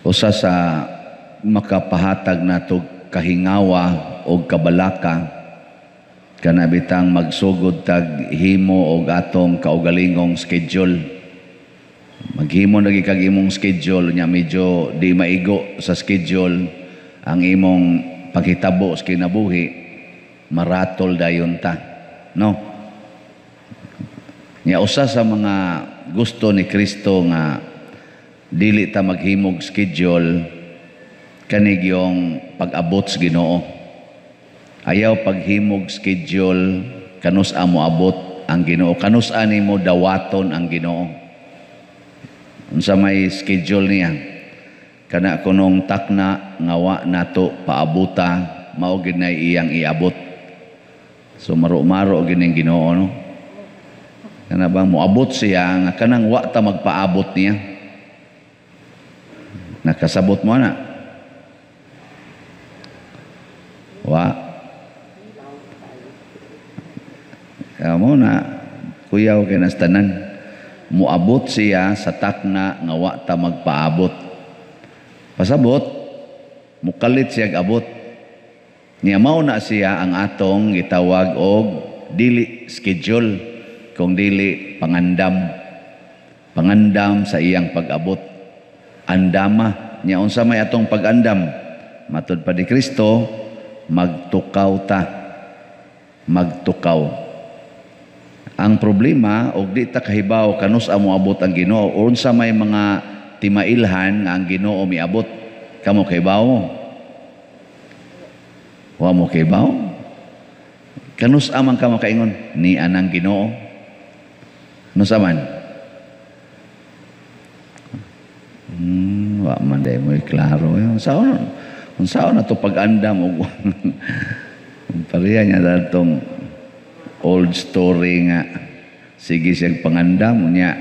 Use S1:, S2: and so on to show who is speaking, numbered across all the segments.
S1: Usa sa makapahatag nato kahingawa o kabalaka kana bitang magsugod tag himo og atong kaugalingong schedule. Maghimo lagi kag imong schedule nya medyo di maigo sa schedule ang imong paghitabo sa kinabuhi, maratol dayon ta, no? Nya usa sa mga gusto ni Kristo nga dili ta maghimog schedule kanig yung pag-abot sa Ginoo. Ayaw paghimog schedule kanus amo abot ang Ginoo, kanus ani mo dawaton ang Ginoo. Unsa may schedule niya, kana kunong takna ngawa nato paabuta mao gid na iyang iabot. So maro-maro gining Ginoo, no? Kana ba moabot siya nga kanang wa ta magpaabot niya. Nakasabot mo na. Wa. Kamu na kuyaw kay nastanan. Moabot siya sa takna nga wa ta magpaabot. Pasabot, mukalit siya abot. Niya mao na siya ang atong gitawag og dili schedule, kung dili pangandam. Pangandam sa iyang pag-abot. Andama niya unsa may atong pag-andam. Matud pa ni Kristo, magtukaw ta. Magtukaw. Ang problema og di ta kahibaw kanus amo abot ang Ginoo, unsa may mga timailhan nga ang Ginoo miabot. Kamo kahibaw? Wa mo kahibaw? Kanus amang kamo kaingon ni anang Ginoo. Nusa man? Wa man day mo klaro. Unsa na to pag-andam og pareha niya datong old story nga sige siyang pangandam niya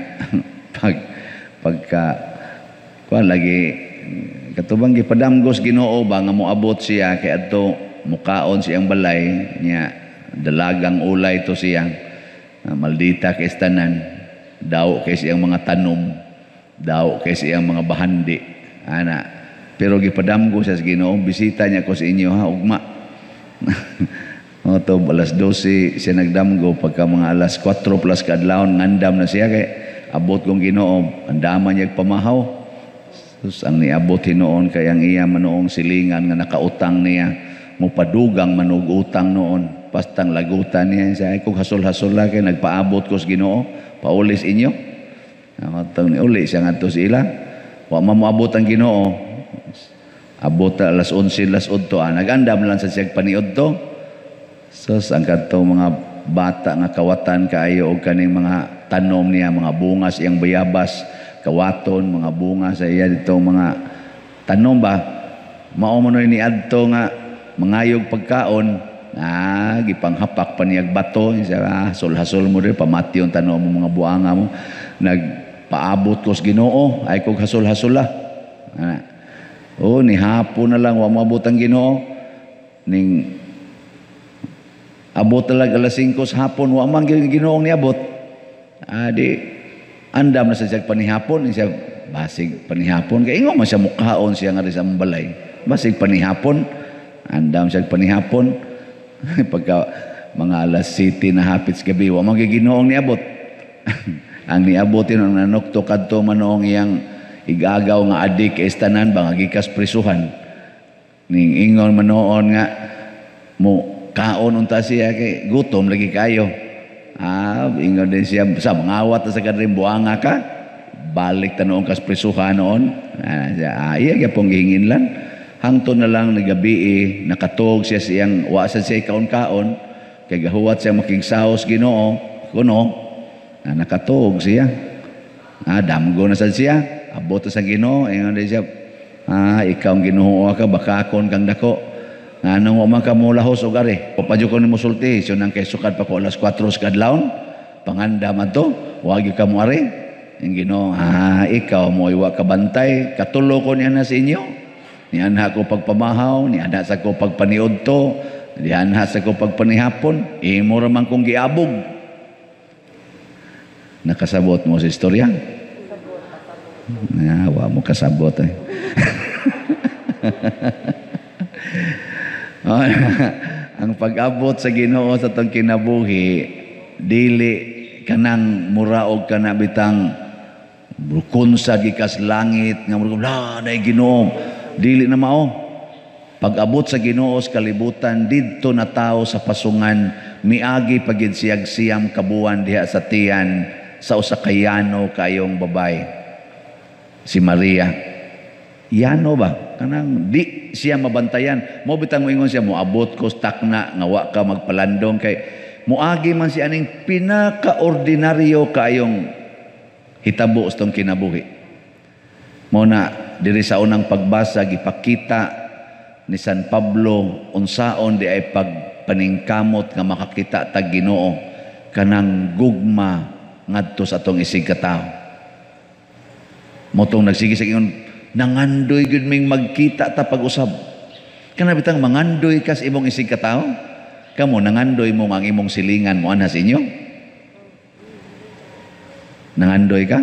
S1: pagka lagi katubang gipadamgos Ginoo ba nga moabot siya kay adto mukaon siyang balay niya dalagang ulay to siya maldita kay tanan daw kay siyang mga tanom daw kay siyang mga bahandi ana pero gipadamgos siya sa Ginoo bisita niya ko sa inyo ha ugma. Oto alas 12 siya nagdamgo pagka mga alas 4 plus kadlawon ngandam na siya kay abot kong Ginoo andaman niya pamahaw. Sus ang niabot hinoon kay ang iya manoong silingan nga nakautang niya mopadugang manog utang noon pastang lagutan niya siya ay kog hasol-hasol kay nagpaabot ko sa Ginoo paulis inyo. Atong ni uli siya ngadto sa ila wa mamoabot ang Ginoo abot alas 11 alas 8 nagandam lang sa siya paniud to. Sus ang kadtong mga bata nga kawatan kaayo og kaning mga tanom niya mga bunga siyang bayabas kawaton mga bunga sa iya ditong mga tanom ba mao man ni adto nga mangayog pagkaon gipanghapak pa niyag bato siya hasol-hasol mo rin pamati yung tanom mo mga buanga mo nagpaabot ko sa Ginoo ay kog hasol-hasol ni hapon na lang wa maabot ang Ginoo ning abot talaga alas 5 sa hapon wa man Ginoong niabot di andam na sa siya panihapon siya basig panihapon kay ingon man siya mukhaon siya nga sa balay basig panihapon andam siya panihapon pagka mga alas 7 na hapit sa gabi wa man Ginoong niabot ang niabotin ang nanukto kadto manoong iyang igagaw nga adik estanan ba nga gikas prisuhan ning ingon manoon nga mo kaon unta siya kay gutom lagi kayo ingon din siya sa mangawat sa kadring buanga ka balik ta noon kas prisuhan noon iya gyapong gihingin lang hangtod na lang nagabi nakatog siya siyang wa sa siya kaon-kaon kay gahuwat siya makigsaos Ginoo kuno nakatog siya damgo na sad siya abot sa Ginoo ingon din siya ikaw ang Ginoo ka bakakon kang dako nang wa man ka mulahos og ari papadyo ko nimo sulti so nang kay sukad pa ko alas 4 sa kadlawon panganda man to wagi ka mo ari ang Ginoo ikaw mo iwa ka bantay katulo ko niya na sa inyo ni anha ko pagpamahaw ni anha sa ko pagpaniud to ni anha sa ko pagpanihapon imo ra man kong giabog nakasabot mo sa istorya wa mo kasabot Ang pag-abot sa Ginoo sa tong kinabuhi dili kanang muraog kana bitang kunsa gikas langit nga murag la nay Ginoo, dili na mao. Pag-abot sa Ginoo sa kalibutan didto na tao sa pasungan miagi pagid siyag-siyam kabuan diha sa tiyan sa usa ka yano kayong babay, si Maria. Yano ba? Kanang di siya mabantayan. Mo bitang moingon siya, moabot ko takna nga wa ka magpalandong kay muagi man siya aning pinaka-ordinaryo kayong hitabo sa tong kinabuhi. Mo na diri sa unang pagbasa gipakita ni San Pablo unsaon di ay pagpaningkamot nga makakita tag Ginoo kanang gugma ngadto sa atong isig ka tawo. Mo tong nagsige sa ingon nangandoy gud ming magkita ta pag-usab. Kana bitang mangandoy kas imong isig ka tawo? Kamo nangandoy mo ang imong silingan mo ana sa inyo? Nangandoy ka?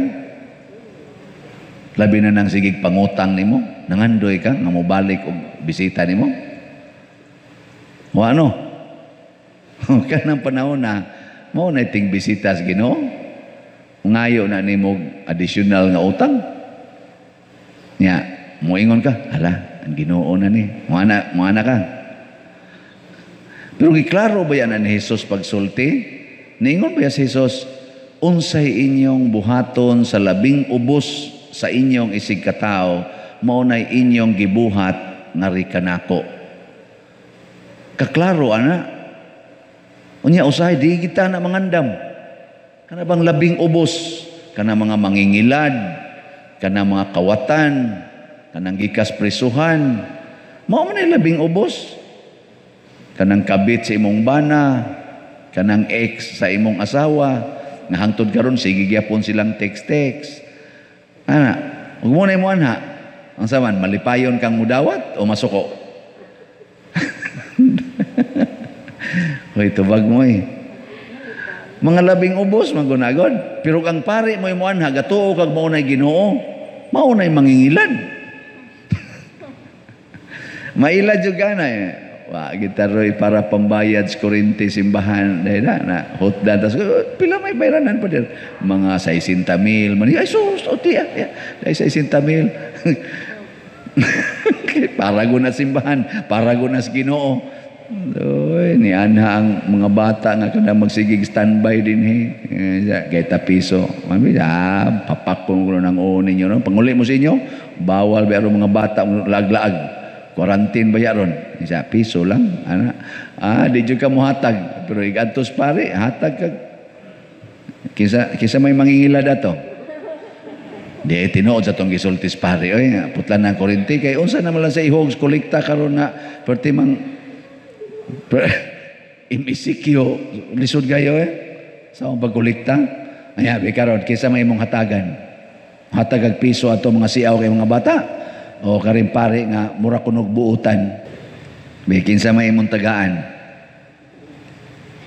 S1: Labi na nang sigig pangutang nimo, nangandoy ka nga mobalik og bisita nimo? O ano? Kanang panahon na mo na ting bisita sa Ginoo. Ngayo na nimo additional nga utang. Nya, moingon ka, hala, ang Ginoo na ni. Moana ka. Pero giklaro ba yan ni Jesus pagsulti? Niingon ba si Jesus, unsay inyong buhaton sa labing ubos sa inyong isig katao, maunay inyong gibuhat nga rikanako. Kaklaro, ana. Unya, usahay, di kita na mangandam. Kana bang labing ubos? Kana mga mangingilad, kanang mga kawatan, kanang gikas prisuhan, mao man labing ubos. Kanang kabit sa imong bana, kanang ex sa imong asawa, nga hangtod karon sige gyapon silang text-text. Ana, ug mo na imo anha, ang saman malipayon kang mudawat o masuko? Hoy tubag mo mga labing ubos magunagod. Pero ang pari mo imo anha gatuo kag mao nay Ginoo, mao nay mangingilad. Mailad jud kana wa gitaroy para pambayad sa kuryente simbahan dahil na hot datas pila may bayranan pa der mga 60,000 man ay sus oti ay 60,000 para guna simbahan para guna sa Ginoo. Oy, ni anha ang mga bata nga kada magsigig standby din kay tapiso. Mami papakon ko nang unin niyo no. Panguli mo sa inyo, bawal ba aron mga bata laglaag. Quarantine ba yaron? Isa piso lang ana. Di jud ka mo hatag pero igadtos pare hatag kag kisa may mangingilad ato. Di tinuod sa tong gisultis pare oy putlan na kuryente kay unsa na man lang sa ihog kolekta karon na perti mang imisikyo lisod gayo sa akong pagkulikta ayabi karon kisa may imong hatagan hatag piso ato mga siaw kay mga bata o karin pare nga mura kunog buutan may kinsa may imong tagaan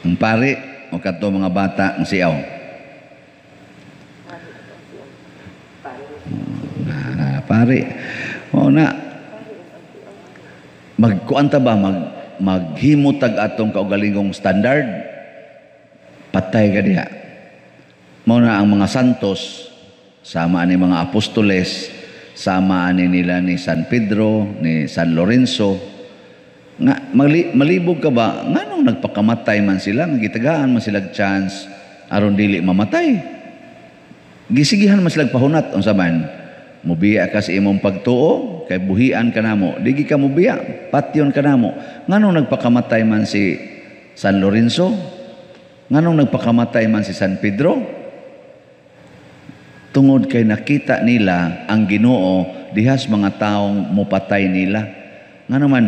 S1: ang pare o kadto mga bata ang siaw pare o na magkuanta ba maghimutag atong kaugalingong standard patay ka diha. Mao na ang mga santos sama ani mga apostoles sama ani nila ni San Pedro ni San Lorenzo nga malibog ka ba nganong nagpakamatay man sila nga gitagaan man sila chance aron dili mamatay gisigihan man sila pahunat unsa man mubiya ka sa imong pagtuo kay buhian ka namo digi ka mubiya patyon ka namo nganong nagpakamatay man si San Lorenzo nganong nagpakamatay man si San Pedro tungod kay nakita nila ang Ginoo dihas mga taong mupatay nila ngano man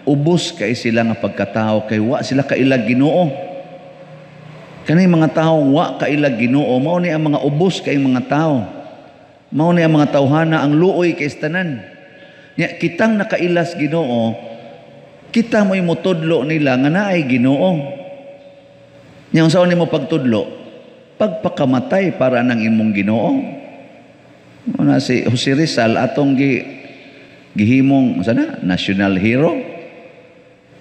S1: ubos kay sila nga pagkatao kay wa sila kailag Ginoo kani mga taong wa kailag Ginoo mao ni ang mga ubos kay mga tao mao ni ang mga tawhana ang luoy kay tanan. Nya kitang nakailas Ginoo, kita mo'y mutudlo nila nga naay Ginoo. Nya unsaon nimo pagtudlo? Pagpakamatay para nang imong Ginoo. Una si Jose Rizal atong gihimong sana national hero.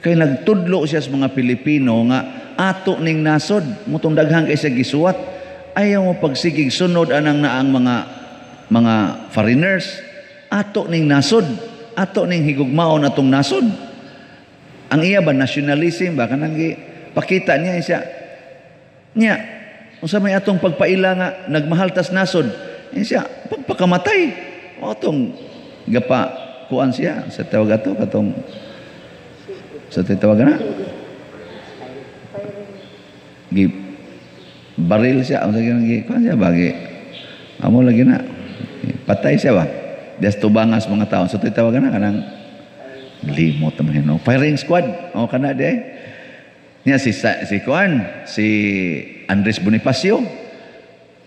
S1: Kay nagtudlo siya sa mga Pilipino nga ato ning nasod mutong daghan kay siya gisuwat, ayaw mo pagsigig sunod anang naang mga foreigners, ato ning nasod, ato ning higugmaon atong nasod. Ang iya ba nationalism ba kanang pakita niya siya niya unsa may atong pagpaila nga nagmahal tas nasod siya pagpakamatay o atong gapa kuan siya sa tawag ato katong sa tawag na gi baril siya unsa gi kuan siya bagi amo lagi na patay siya ba das tubangas mga taon sa tawag na kanang limot naman no firing squad o kana de niya si kuan si Andres Bonifacio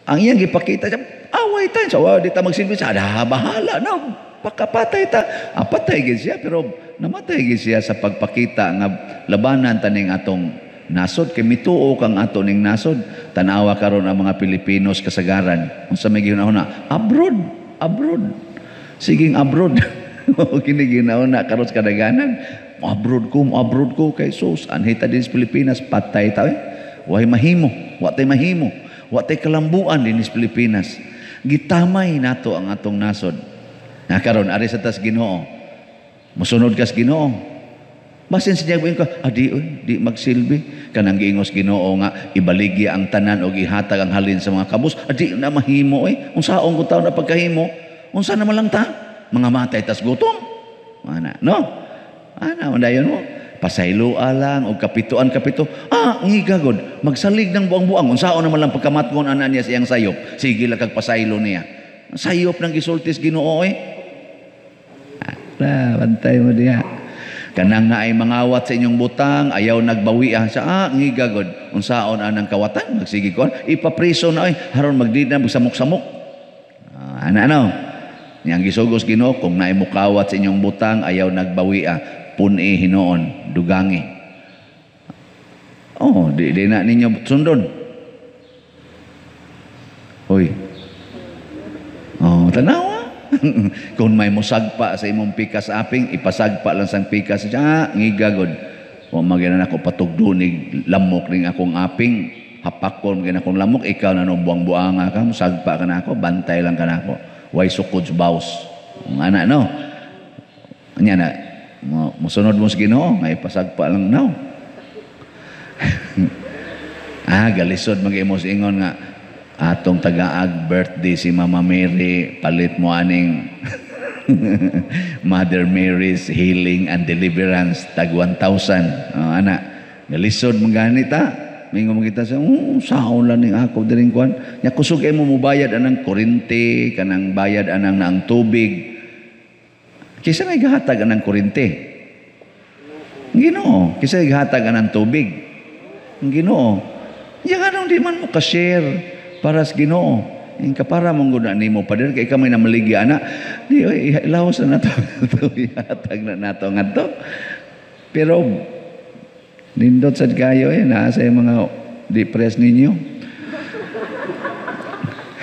S1: ang iyang gipakita siya away tayo so di ta magsilbi sa bahala na pakapatay ta patay gid siya pero namatay gid siya sa pagpakita nga labanan taning atong nasod kay mituo kang ato ning nasod tanawa karon ang mga Pilipinos kasagaran unsa may ginahuna abroad siging abroad kini ginauna karon sa kadaganan abroad ko kay sus anhita din sa Pilipinas patay ta way mahimo wa tay kalambuan din sa Pilipinas gitamay nato ang atong nasod na karon ari sa tas Ginoo mosunod kas Ginoo basin siya ka di magsilbi kanang giingos Ginoo nga ibaligya ang tanan og ihatag ang halin sa mga kabus di na mahimo unsaon ko taon na pagkahimo unsa naman lang ta mga matay tas gutom ana mandayon mo pasaylo lang og kapito ngigagod magsalig ng buang-buang unsaon naman lang pagkamatgon ana niya sa iyang sayop sige lang kag pasaylo niya sayop nang gisultis Ginoo bantay mo diha kanang naay mangawat sa inyong butang ayaw nagbawi sa ngigagod unsaon anang kawatan magsige kon ipapriso na haron magdid na magsamok-samok niyang gisugos Ginoo kung naay mukawat sa inyong butang ayaw nagbawi pun-i hinoon dugangi di na ninyo sundon tanawa kung may musagpa sa imong pikas aping ipasagpa lang sang pikas ngigagod o magina nako patugdunig lamok ning akong aping hapakon magina akong lamok ikaw na nung buang-buanga ka musagpa ka na ako bantay lang ka na ako way sukod baus ana nya na musunod mo sa Ginoo nga ipasagpa lang galisod mag-imos ingon nga atong tagaag birthday si Mama Mary palit mo aning Mother Mary's Healing and Deliverance tag 1,000 galisod maganita mingo mo kita sa saon lang ning ako diring kuan nya kusog mo mubayad anang kuryente kanang bayad anang naang tubig kisa may gahatag anang kuryente Ginoo kisa gahatag anang tubig Ginoo yang anong di man mo ka-share para sa Ginoo in kapara mong guna nimo pader kay kamay na maligya ana di ilawas na nato ihatag na nato ngadto pero nindot sad kayo nasa yung mga depressed ninyo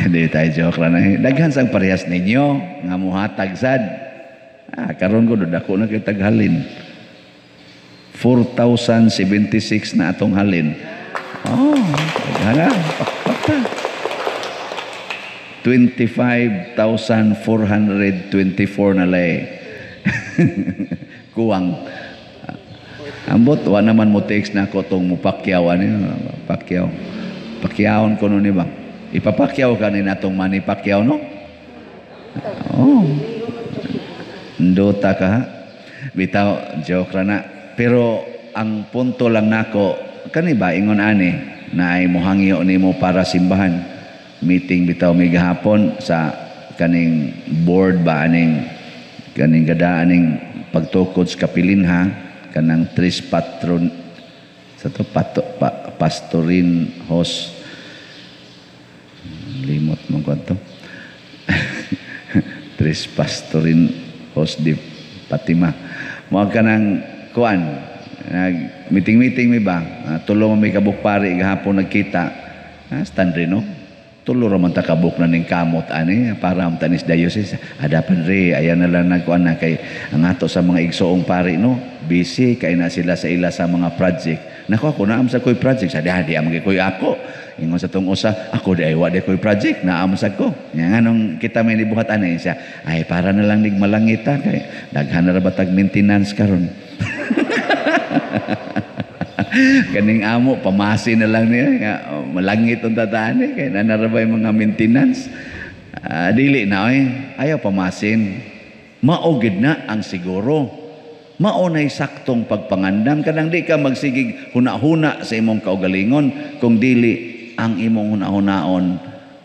S1: hindi tayo joke lang daghan sang parehas ninyo nga muhatag sad karon ko dako na kay taghalin 4,076 na atong halin daghan na 25,424 na lay kuwang ambot wa naman mo text na ko tong mupakyawan pakyawon ko no ni ba ipapakyaw ka ni natong Manny Pacquiao no ndota ka bitaw joke ra na pero ang punto lang nako kani ba ingon ani na ay mohangyo nimo para simbahan meeting bitaw may gahapon sa kaning board ba aning kaning gada aning pagtukod sa kapilinha kanang tres patron sa to pastorin host limot mo ko to tres pastorin host di Fatima mo kanang kuan nag meeting may ba tulo mo may kabukpari gahapon nagkita stand rin no tulo ra man ta kabuk na ning kamot ani para ang tanis diocese. Ada padre ayan na lang nagkuan na kay ang ato sa mga igsoong pari no, busy kay na sila sa ila sa mga project. Nako ako naam sa koy project sa di am koy ako. Ingon sa tong usa, ako di ay wa di koy project naam sa ko. Nga nganong kita may nibuhat ani siya, ay para na lang nig malangita kay daghan na ra batag maintenance karon. Kaning amo pamasi na lang niya nga malangit ang tataan kay nanarabay mga maintenance. Dili na ayaw pamasin. Maugid na ang siguro. Maunay saktong pagpangandam kanang di ka magsigig huna-huna sa imong kaugalingon kung dili ang imong huna-hunaon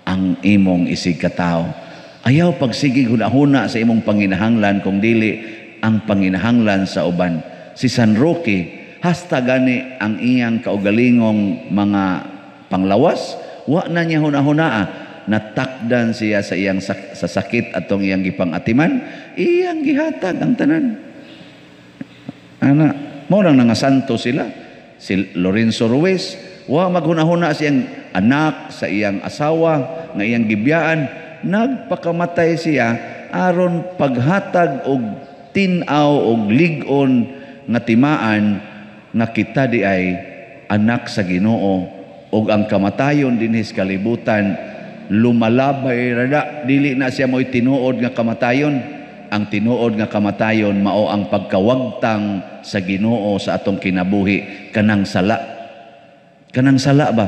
S1: ang imong isig katao. Ayaw pagsigig huna-huna sa imong panginahanglan kung dili ang panginahanglan sa uban. Si San Roque hasta gani ang iyang kaugalingong mga panglawas, wa na niya huna-hunaa, natakdan siya sa iyang sa sakit atong iyang gipangatiman, iyang gihatag ang tanan. Ana, mao nang nangasanto sila. Si Lorenzo Ruiz, wa maghuna-huna siyang anak sa iyang asawa nga iyang gibiyaan, nagpakamatay siya aron paghatag og tin-aw og lig-on nga timaan nga kita di ay anak sa Ginoo ug ang kamatayon dinhis kalibutan lumalabay rada, dili na siya mo'y tinuod nga kamatayon. Ang tinuod nga kamatayon mao ang pagkawagtang sa Ginoo sa atong kinabuhi, kanang sala. Kanang sala ba?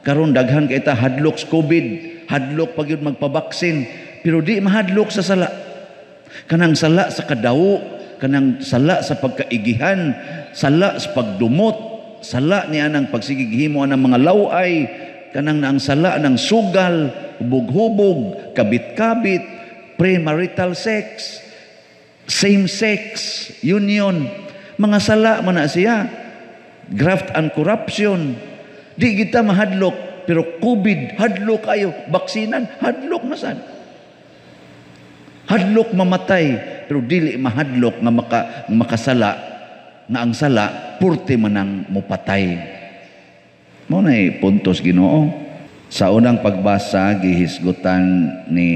S1: Karon daghan kay ta hadlok sa COVID, hadlok pag yun magpabaksin, pero di mahadlok sa sala. Kanang sala sa kadawo, kanang sala sa pagkaigihan, sala sa pagdumot, sala niya ng pagsigighimo ng mga laway, kanang ang sala ng sugal, hubog-hubog, kabit-kabit, premarital sex, same-sex union, mga sala man na siya, graft and corruption. Di kita mahadlok, pero COVID, hadlok kayo, baksinan, hadlok masan. Hadlok mamatay, pero dili mahadlok nga makasala, nga ang sala, purti manang mupatay. Mo na puntos Ginoo. Sa unang pagbasa, gihisgutan ni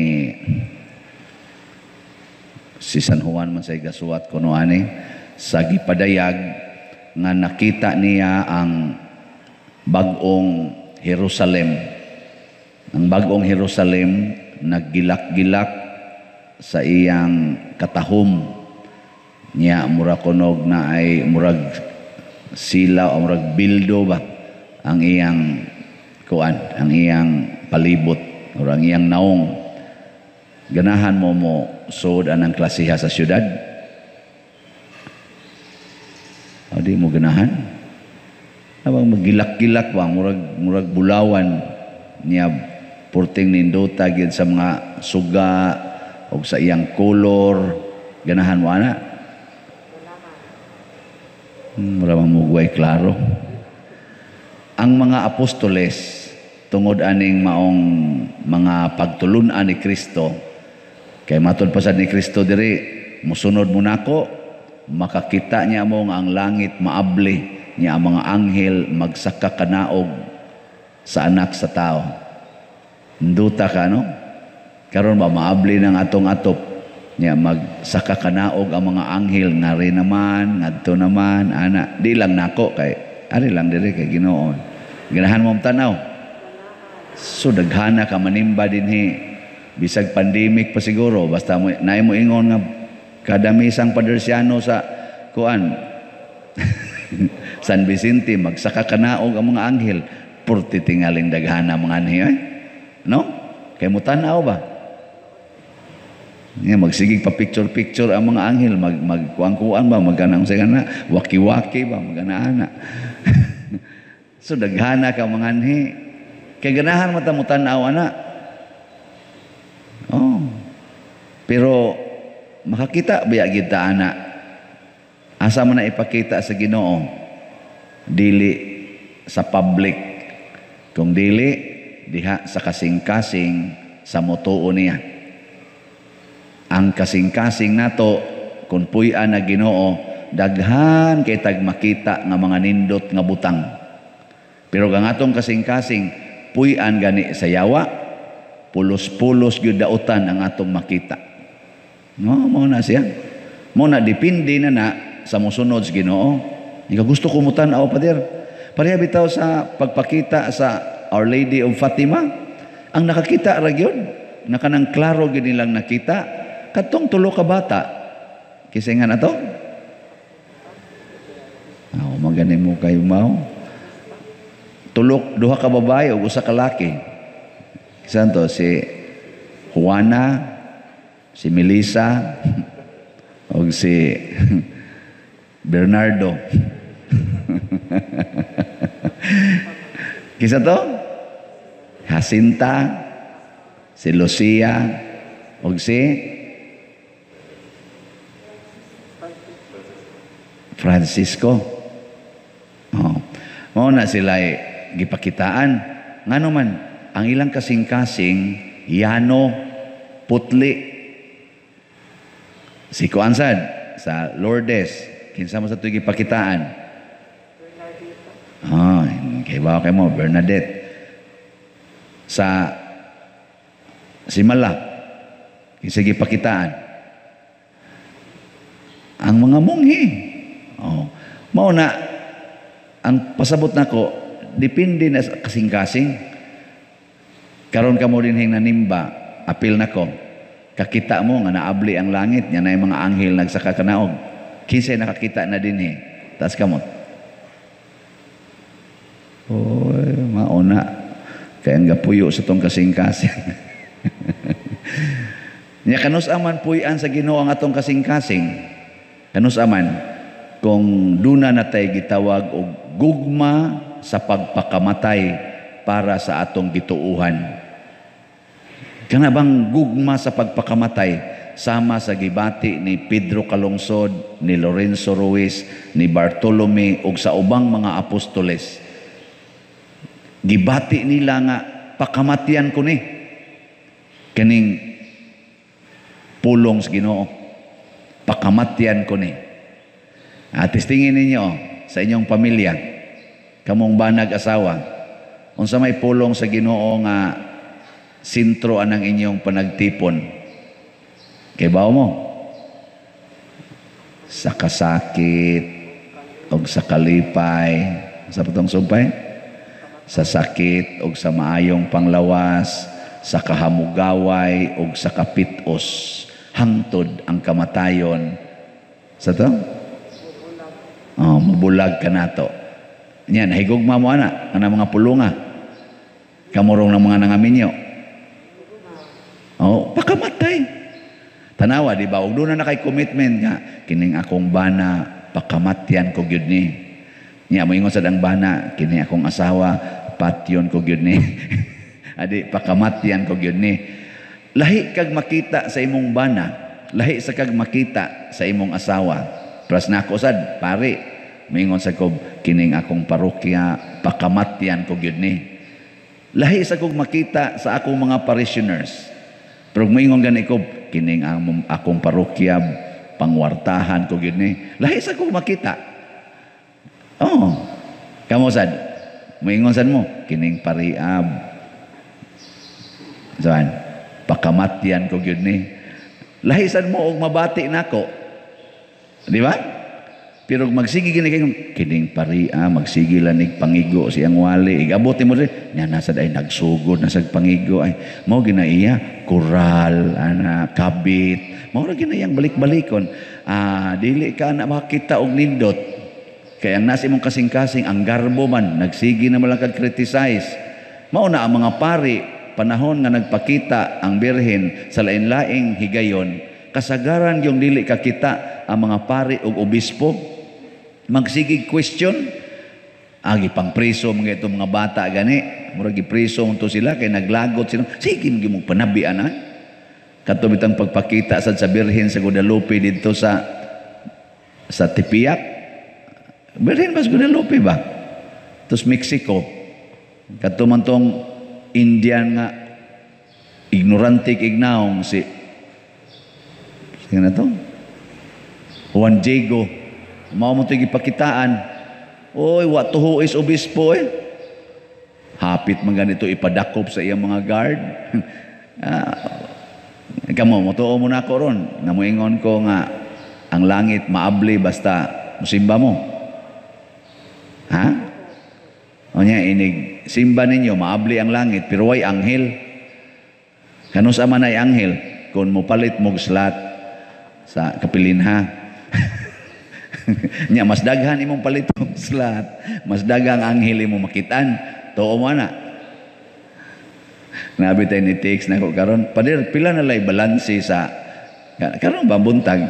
S1: si San Juan man say gasuat kuno ani sa gipadayag nga nakita niya ang bag-ong Jerusalem. Ang bag-ong Jerusalem naggilak-gilak sa iyang katahom niya, murag kunog na ay murag sila o murag bildo ba ang iyang kuan, ang iyang palibot o ang iyang naong. Ganahan mo sud anang klasiha sa syudad? O di mo ganahan? Abang magilak-gilak ba, murag bulawan niya purting nindota gid sa mga suga o sa iyang kolor. Ganahan mo ana? Murag mugway klaro. Ang mga apostoles tungod aning maong mga pagtulun-an ni Kristo, kay matod pa sad ni Kristo diri, musunod mo nako, makakita niya mo nga ang langit maabli, niya ang mga anghel magsaka kanaog sa anak sa tao. Nduta ka no? Karon ba maabli ng atong atop, niya magsaka kanaog ang mga anghel, ngari naman, ngadto naman, ana, di lang nako kay ari lang diri kay Ginoo. Ganahan mo tanaw. So daghana ka manimba dinhi. Bisag pandemic pa siguro, basta mo naay mo ingon nga kada misang padersyano sa kuan San Vicente magsaka kanaog ang mga anghel, purti tingaling daghana mga anhi no? Kay mo tanaw ba? Nga magsigig pa picture ang mga anghel, magkuang-kuan ba, maganang sa gana, waki-waki ba, magana-ana. So daghana ka mga anhi. Kay ganahan mo ta mo tanaw ana. Oh. Pero makakita biya gid ta ana. Asa man na ipakita sa Ginoo? Dili sa public. Kung dili diha sa kasing-kasing sa motuo niya. Ang kasing-kasing nato kung puy-an na Ginoo, daghan kay tag makita nga mga nindot nga butang. Pero kang atong kasing-kasing puy-an gani sa yawa, pulos-pulos gyud dautan ang atong makita. No, mao na siya. Mao na depende na sa mosunod sa Ginoo. Ika gusto ko mutan-aw pader. Pareha bitaw sa pagpakita sa Our Lady of Fatima, ang nakakita ra gyud, nakanang klaro gyud nilang nakita katong tulo ka bata. Kisingan ato? Magani mo kayo mao. Duha ka babae ug usa ka laki. Kisan to si Juana, si Melissa, ug si Bernardo. Kisa to? Jacinta, si Lucia, ug si Francisco. Mao na sila gipakitaan. Ngano man, ang ilang kasing-kasing, yano, putli. Si Kuansad, sa Lourdes, kinsa mo sa ito gipakitaan? Kay ba kay mo, Bernadette. Sa Simala, kinsa gipakitaan? Ang mga munghi. Mao na, ang pasabot nako depende na sa kasing-kasing. Karon ka mo din nanimba, apil nako. Kakita mo nga naabli ang langit, nya na yung mga anghel nagsaka kanaog. Kinsay nakakita na din taas kamot. Mauna. Kaya nga puyo sa tong kasing-kasing. Nya kanus aman puy-an sa Ginoo ang atong kasing-kasing. Kanus aman kung duna natay gitawag og gugma sa pagpakamatay para sa atong gituuhan. Kana bang gugma sa pagpakamatay sama sa gibati ni Pedro Calungsod, ni Lorenzo Ruiz, ni Bartolome ug sa ubang mga apostoles. Gibati nila nga pakamatian ko ni kaning pulong sa Ginoo. Pakamatian ko ni. At testingin ninyo sa inyong pamilya, kamong banag asawa, unsa may pulong sa Ginoo nga sintro anang inyong panagtipon. Kay bao mo? Sa kasakit o sa kalipay, sa patong sumpay? Sa sakit o sa maayong panglawas, sa kahamugaway o sa kapitos, hangtod ang kamatayon. Sa to? Mabulag ka na to. Yan, higugma mo ana, ang mga pulunga. Kamurong ng mga nangaminyo. Pakamatay. Tanawa, di ba? Ug doon na kay commitment nga, kining akong bana, pakamatyan ko gyud ni. Nya, moingon sa dang bana, kining akong asawa, patyon ko gyud ni. Adi, pakamatyan ko gyud ni. Lahi kag makita sa imong bana, lahi sa kag makita sa imong asawa. Pras na ako sad, pare, moingon sa ko, kining akong parokya, pakamatyan ko gyud ni. Lahi sa kog makita sa akong mga parishioners. Pero moingon gani ko, kining akong parokya, pangwartahan ko gyud ni. Lahi sa kog makita. Kamo sad, moingon sad mo, kining pariab. Saan? Pakamatyan ko gyud ni. Lahi sad mo og mabati nako. Di ba? Pero magsigi gini kayo, kining paria, magsigi lanig pangigo siyang wali. Igabot mo rin, niya nasa ay nagsugod, nasa pangigo. Ay, mau ginaiya, kural, kabit. Mau rin ginayang balik-balikon. Dili ka na makita og nindot. Kaya ang nasa imong kasing-kasing, ang garbo man, nagsigi na malangkag criticize. Mau na ang mga pari, panahon nga nagpakita ang birhen sa lain-laing higayon, kasagaran yung dili kakita ang mga pari o obispo, magsigig question, agi pang preso mga itong mga bata gani, murag gipreso unto sila, kay naglagot sila, sige mong panabian ha. Katubitang pagpakita sa birhen sa Guadalupe dito sa Tipiak, birhen ba sa Guadalupe ba? Tapos Mexico, katumantong Indian nga, ignorante ignaong sige na to, Juan Diego, mao mo ito ipakitaan. Oy, what to who is obispo Hapit man ganito ipadakop sa iyang mga guard. Kamo motuo mo na ko ron. Namuingon ko nga ang langit maabli basta musimba mo. Ha? O niya, inig simba ninyo, maabli ang langit, pero way anghel. Kano sa man ay anghel? Kung mo palit mo slat sa kapilinha. Nya, mas daghan imong palit mo slat, mas dagang anghel imong makitaan. Tuo mo na. Nabi tayo ni Tix na ko karon, padir, pila na lay balansi sa, karon ba buntag?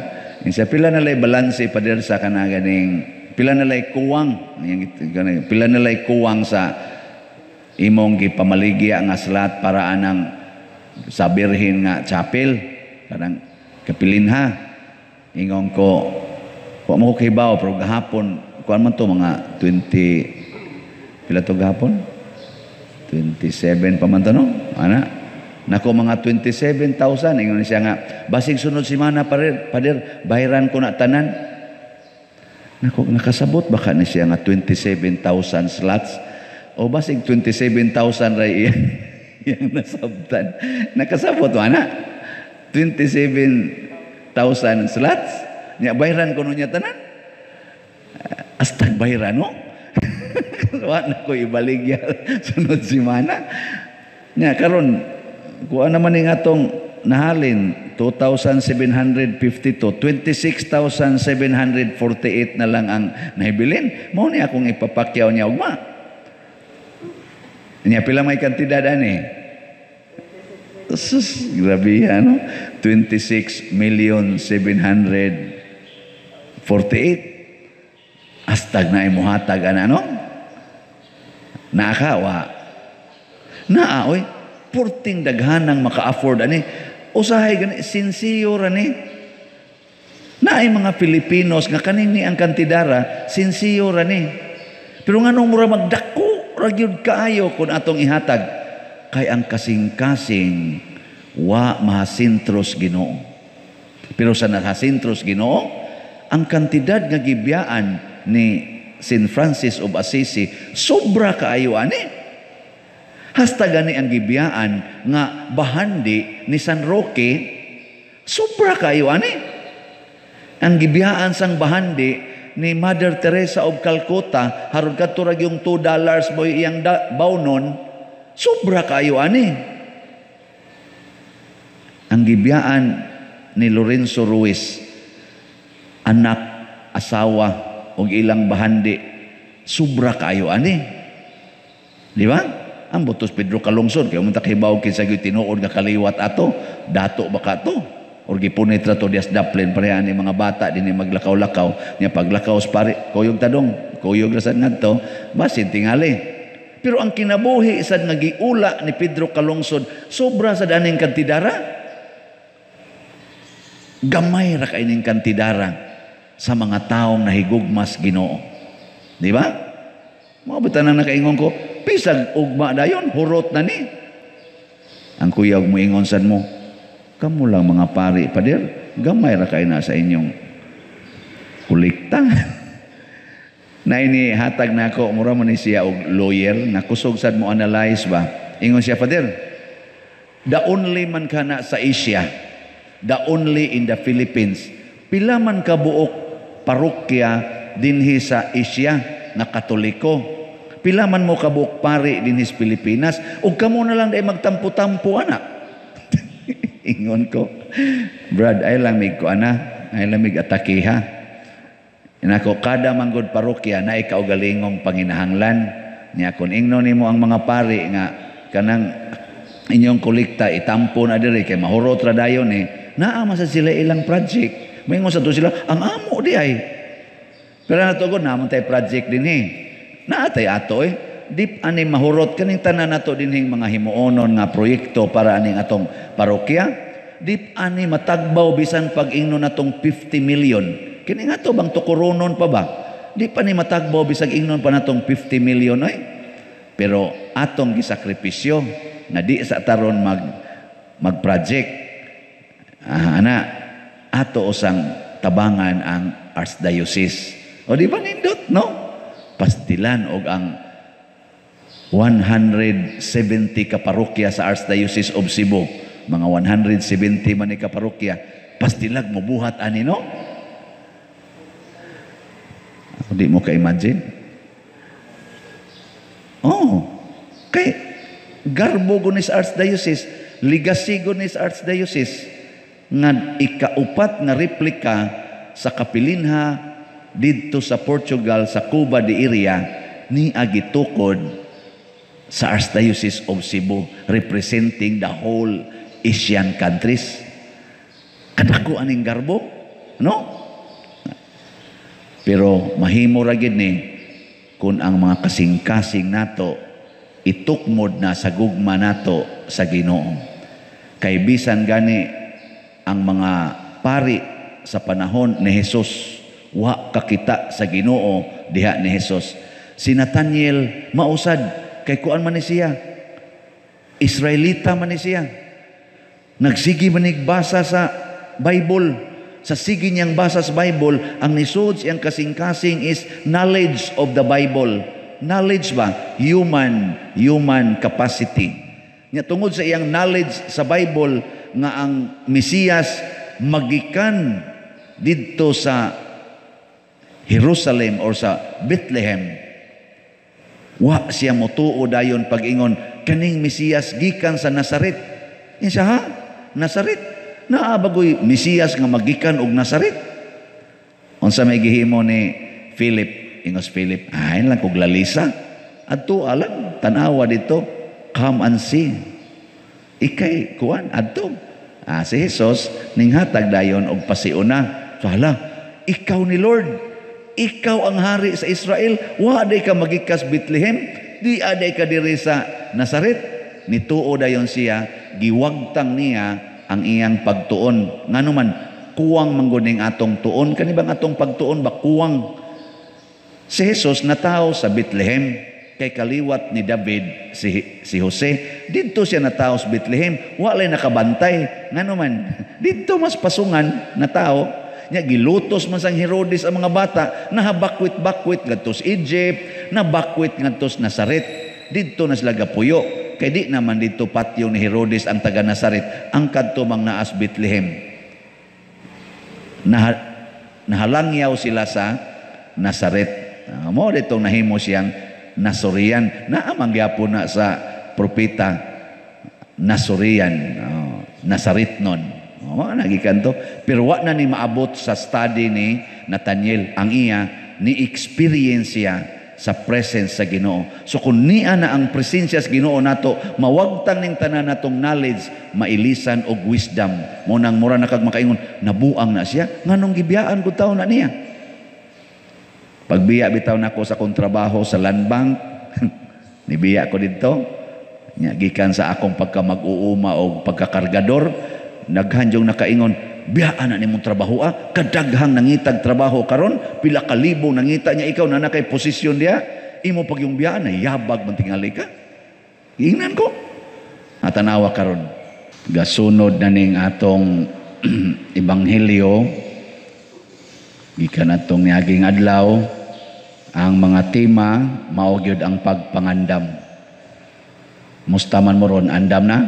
S1: Isa pila na lay balansi padir sa kanaganing pila na lay kuwang, pila na lay kuwang sa imong gipamaligya nga slat para anang sa birhin nga chapel, kanang kapilinha. Ingon ko, wa mo ko kibaw, pero gahapon, kuan man to mga 20, pila to gahapon? 27 pa man to, no? Ana? Nako mga 27,000. Ingon siya nga, basig sunod simana padir, bayaran ko na tanan. Nako, nakasabot baka ni siya nga 27,000 slots o basig 27,000 ray iyang nasabtan. Nakasabot mo na 27,000 slots nya bayaran ko niya tanan. Astag bayaran no. Wa na ko ibaligya sunod semana nya karon kuha naman ning atong nahalin 2,752, 26,748 na lang ang nahibilin. Mao ni akong ipapakyaw niya ugma. Niya pila may kantidad ani? Sus, grabe ano? 26,748. Astag na imuhatag ano? Naakawa. Naaoy, purting daghanang maka-afford ani. Usahay gani sinsiyo rani. Naay mga Pilipinos nga kanini ang kantidara sinsiyo rani. Pero nganong mura magdako ra gyud kaayo kun atong ihatag kay ang kasing-kasing wa mahasintros Ginoo. Pero sa nahasintros Ginoo, ang kantidad nga gibiyaan ni St. Francis of Assisi sobra kaayo ani. Hasta gani ang gibiyaan nga bahandi ni San Roque, sobra kayo ani. Ang gibiyaan sang bahandi ni Mother Teresa of Calcutta, harod kadto ra yung $2 mo iyang bawnon, sobra kayo ani. Ang gibiyaan ni Lorenzo Ruiz, anak, asawa, o ilang bahandi, sobra kayo ani. Di ba? Ang butos Pedro Kalungsod kay umunta kay bawog kinsa gyud tinuod nga kaliwat ato, dato baka to or gipunit ra to dias daplin pareha ni mga bata dinhi maglakaw-lakaw nya paglakaw pare kuyog tadong kuyog ra sad ngadto basin tingali. Pero ang kinabuhi sad nga giula ni Pedro Kalungsod sobra sa daning kantidara, gamay ra kay ning kantidara sa mga taong nahigugmas Ginoo, di ba? Mao bitanan nakaingon ko, pisag ugma dayon, hurot na ni. Ang kuya mo ingon sad mo, kamo lang mga pari pader, gamay ra kay na sa inyong kulikta. Na ini hatag nako mura man ni siya og lawyer, nakusog sad mo analyze ba. Ingon siya pader, the only man kana sa Asia, the only in the Philippines. Pila man ka buok parokya dinhi sa Asia na Katoliko. Pila man mo kabuok pari dinhi sa Pilipinas ug kamo na lang day magtampo-tampo ana. Ingon ko, Brad, ay lang mig ko ana, ay lang mig atakiha. Inako kada manggod parokya na ikaugalingong panginahanglan niya kun ingnon nimo ang mga pari nga kanang inyong kolekta itampo na diri kay mahurot ra dayon naa man sa sila ilang project. Moingon sa to sila ang amo di ay. Pero natugod na man tay project dinhi. Naatay ato dip ani mahurot kaning tanan nato dinhing mga himuonon nga proyekto para aning atong parokya, dip ani matagbaw bisan pag ingnon natong 50 million. Kini nga to bang tukuronon pa ba? Dip ani matagbaw bisag ingnon pa natong 50 million Pero atong gisakripisyo na di sa taron mag-project. Ana ato usang tabangan ang Archdiocese. O di ba nindot no? Pastilan og ang 170 ka parokya sa Archdiocese of Cebu. Mga 170 man ni ka parokya. Pastilag mo buhat ani, no? Di mo ka-imagine? Oh, kay garbo ko ni sa Archdiocese, legacy ko ni sa Archdiocese, nga ikaupat nga replika sa kapilinha dito sa Portugal, sa Cuba de area, ni agitukod sa Archdiocese of Cebu, representing the whole Asian countries. Kadako aning garbo, no? Pero mahimo ra gid ni kung ang mga kasing-kasing nato itukmod na sa gugma nato sa Ginoo. Kay bisan gani ang mga pari sa panahon ni Jesus wa kakita sa Ginoo diha ni Jesus. Si Nathaniel mausad kay kuan man ni siya, Israelita man ni siya. Nagsigi man basa sa Bible. Sa sige niyang basa sa Bible, ang nisod siyang kasing-kasing is knowledge of the Bible. Knowledge ba? Human capacity. Nya tungod sa iyang knowledge sa Bible nga ang Mesiyas magikan didto sa Jerusalem or sa Bethlehem. Wa siya motuo dayon pag-ingon kaning Mesiyas gikan sa Nazaret. Siya ha? Nazaret. Naabagoy Mesiyas nga magikan og Nazaret. Unsa may gihimo ni Philip, ingos Philip, ay lang kog lalisa. Adto alam tanawa dito, come and see. Ikay kuan adto. Si Jesus ning hatag dayon og pasiuna. So hala, ikaw ni Lord, ikaw ang hari sa Israel, wa day ka magikas Bethlehem, di aday ka diri sa Nazaret. Nituo dayon siya, giwagtang niya ang iyang pagtuon. Ngano man, kuwang mangguning atong tuon. Kanibang atong pagtuon ba kuwang? Si Jesus natao sa Bethlehem, kay kaliwat ni David si Jose. Dito siya natao sa Bethlehem, walay nakabantay. Ngano man, dito mas pasungan na tao. Nya gilutos man sang Herodes ang mga bata, nahabakwit-bakwit ngadto sa Egypt, nabakwit ngadto sa Nazaret. Dito na sila gapuyo. Kaya di naman dito patio ni Herodes ang taga Nazaret, ang kadto mang naas Bethlehem. Nahalangyaw sila sa Nazaret. Mo dito nahimo siyang Nasorian. Naamang gyapon na sa propeta Nasorian, Nazaretnon. Nagikan to. Pero wa na ni maabot sa study ni Nathaniel. Ang iya ni experience siya sa presence sa Ginoo. So kung niya na ang presensya sa Ginoo nato, mawagtang ning tanan natong knowledge, mailisan og wisdom. Mo nang mura na kag makaingon, nabuang na siya. Nganong gibiyaan ko taon na niya? Pagbiya bitaw nako sa akong trabaho sa land bank, nibiya ko dito. Nya gikan sa akong pagka-mag-uuma o pagkakargador, naghanjong nakaingon, biyaan na nimong trabaho kadaghang nangitag trabaho karon, pila ka libo nangita niya ikaw na nakay posisyon diya, imo pag yung biyaan na yabag man tingali ka. Ingnan ko. Atanawa karon. Gasunod na ning atong ebanghelyo gikan atong niaging adlaw, ang mga tema mao gyud ang pagpangandam. Musta man mo ron, andam na?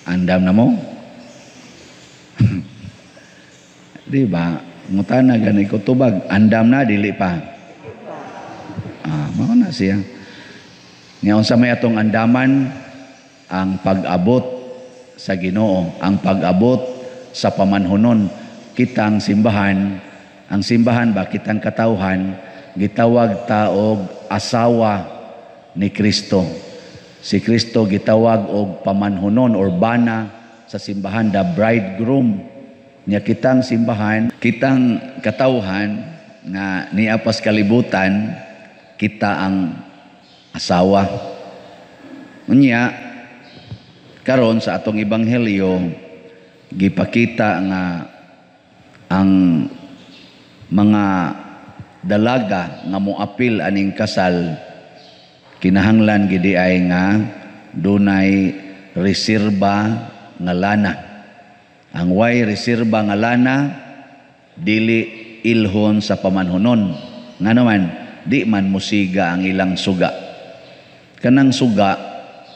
S1: Andam na mo? Di ba? Ngutana gani ko tubag. Andam na, dili pa. Mao na siya. Ngayon sa may atong andaman, ang pag-abot sa Ginoo, ang pag-abot sa pamanhunon. Kitang simbahan, ang simbahan ba, kitang katawhan, gitawag taog asawa ni Kristo. Si Kristo gitawag og pamanhunon or bana sa simbahan, the bridegroom. Nya kitang simbahan, kitang katawhan nga niapas kalibutan, kita ang asawa. Unya karon sa atong ebanghelyo gipakita nga ang mga dalaga nga moapil aning kasal kinahanglan gidi ay nga dunay reserba nga lana. Ang way reserba nga lana dili ilhon sa pamanhunon. Nga naman di man musiga ang ilang suga. Kanang suga,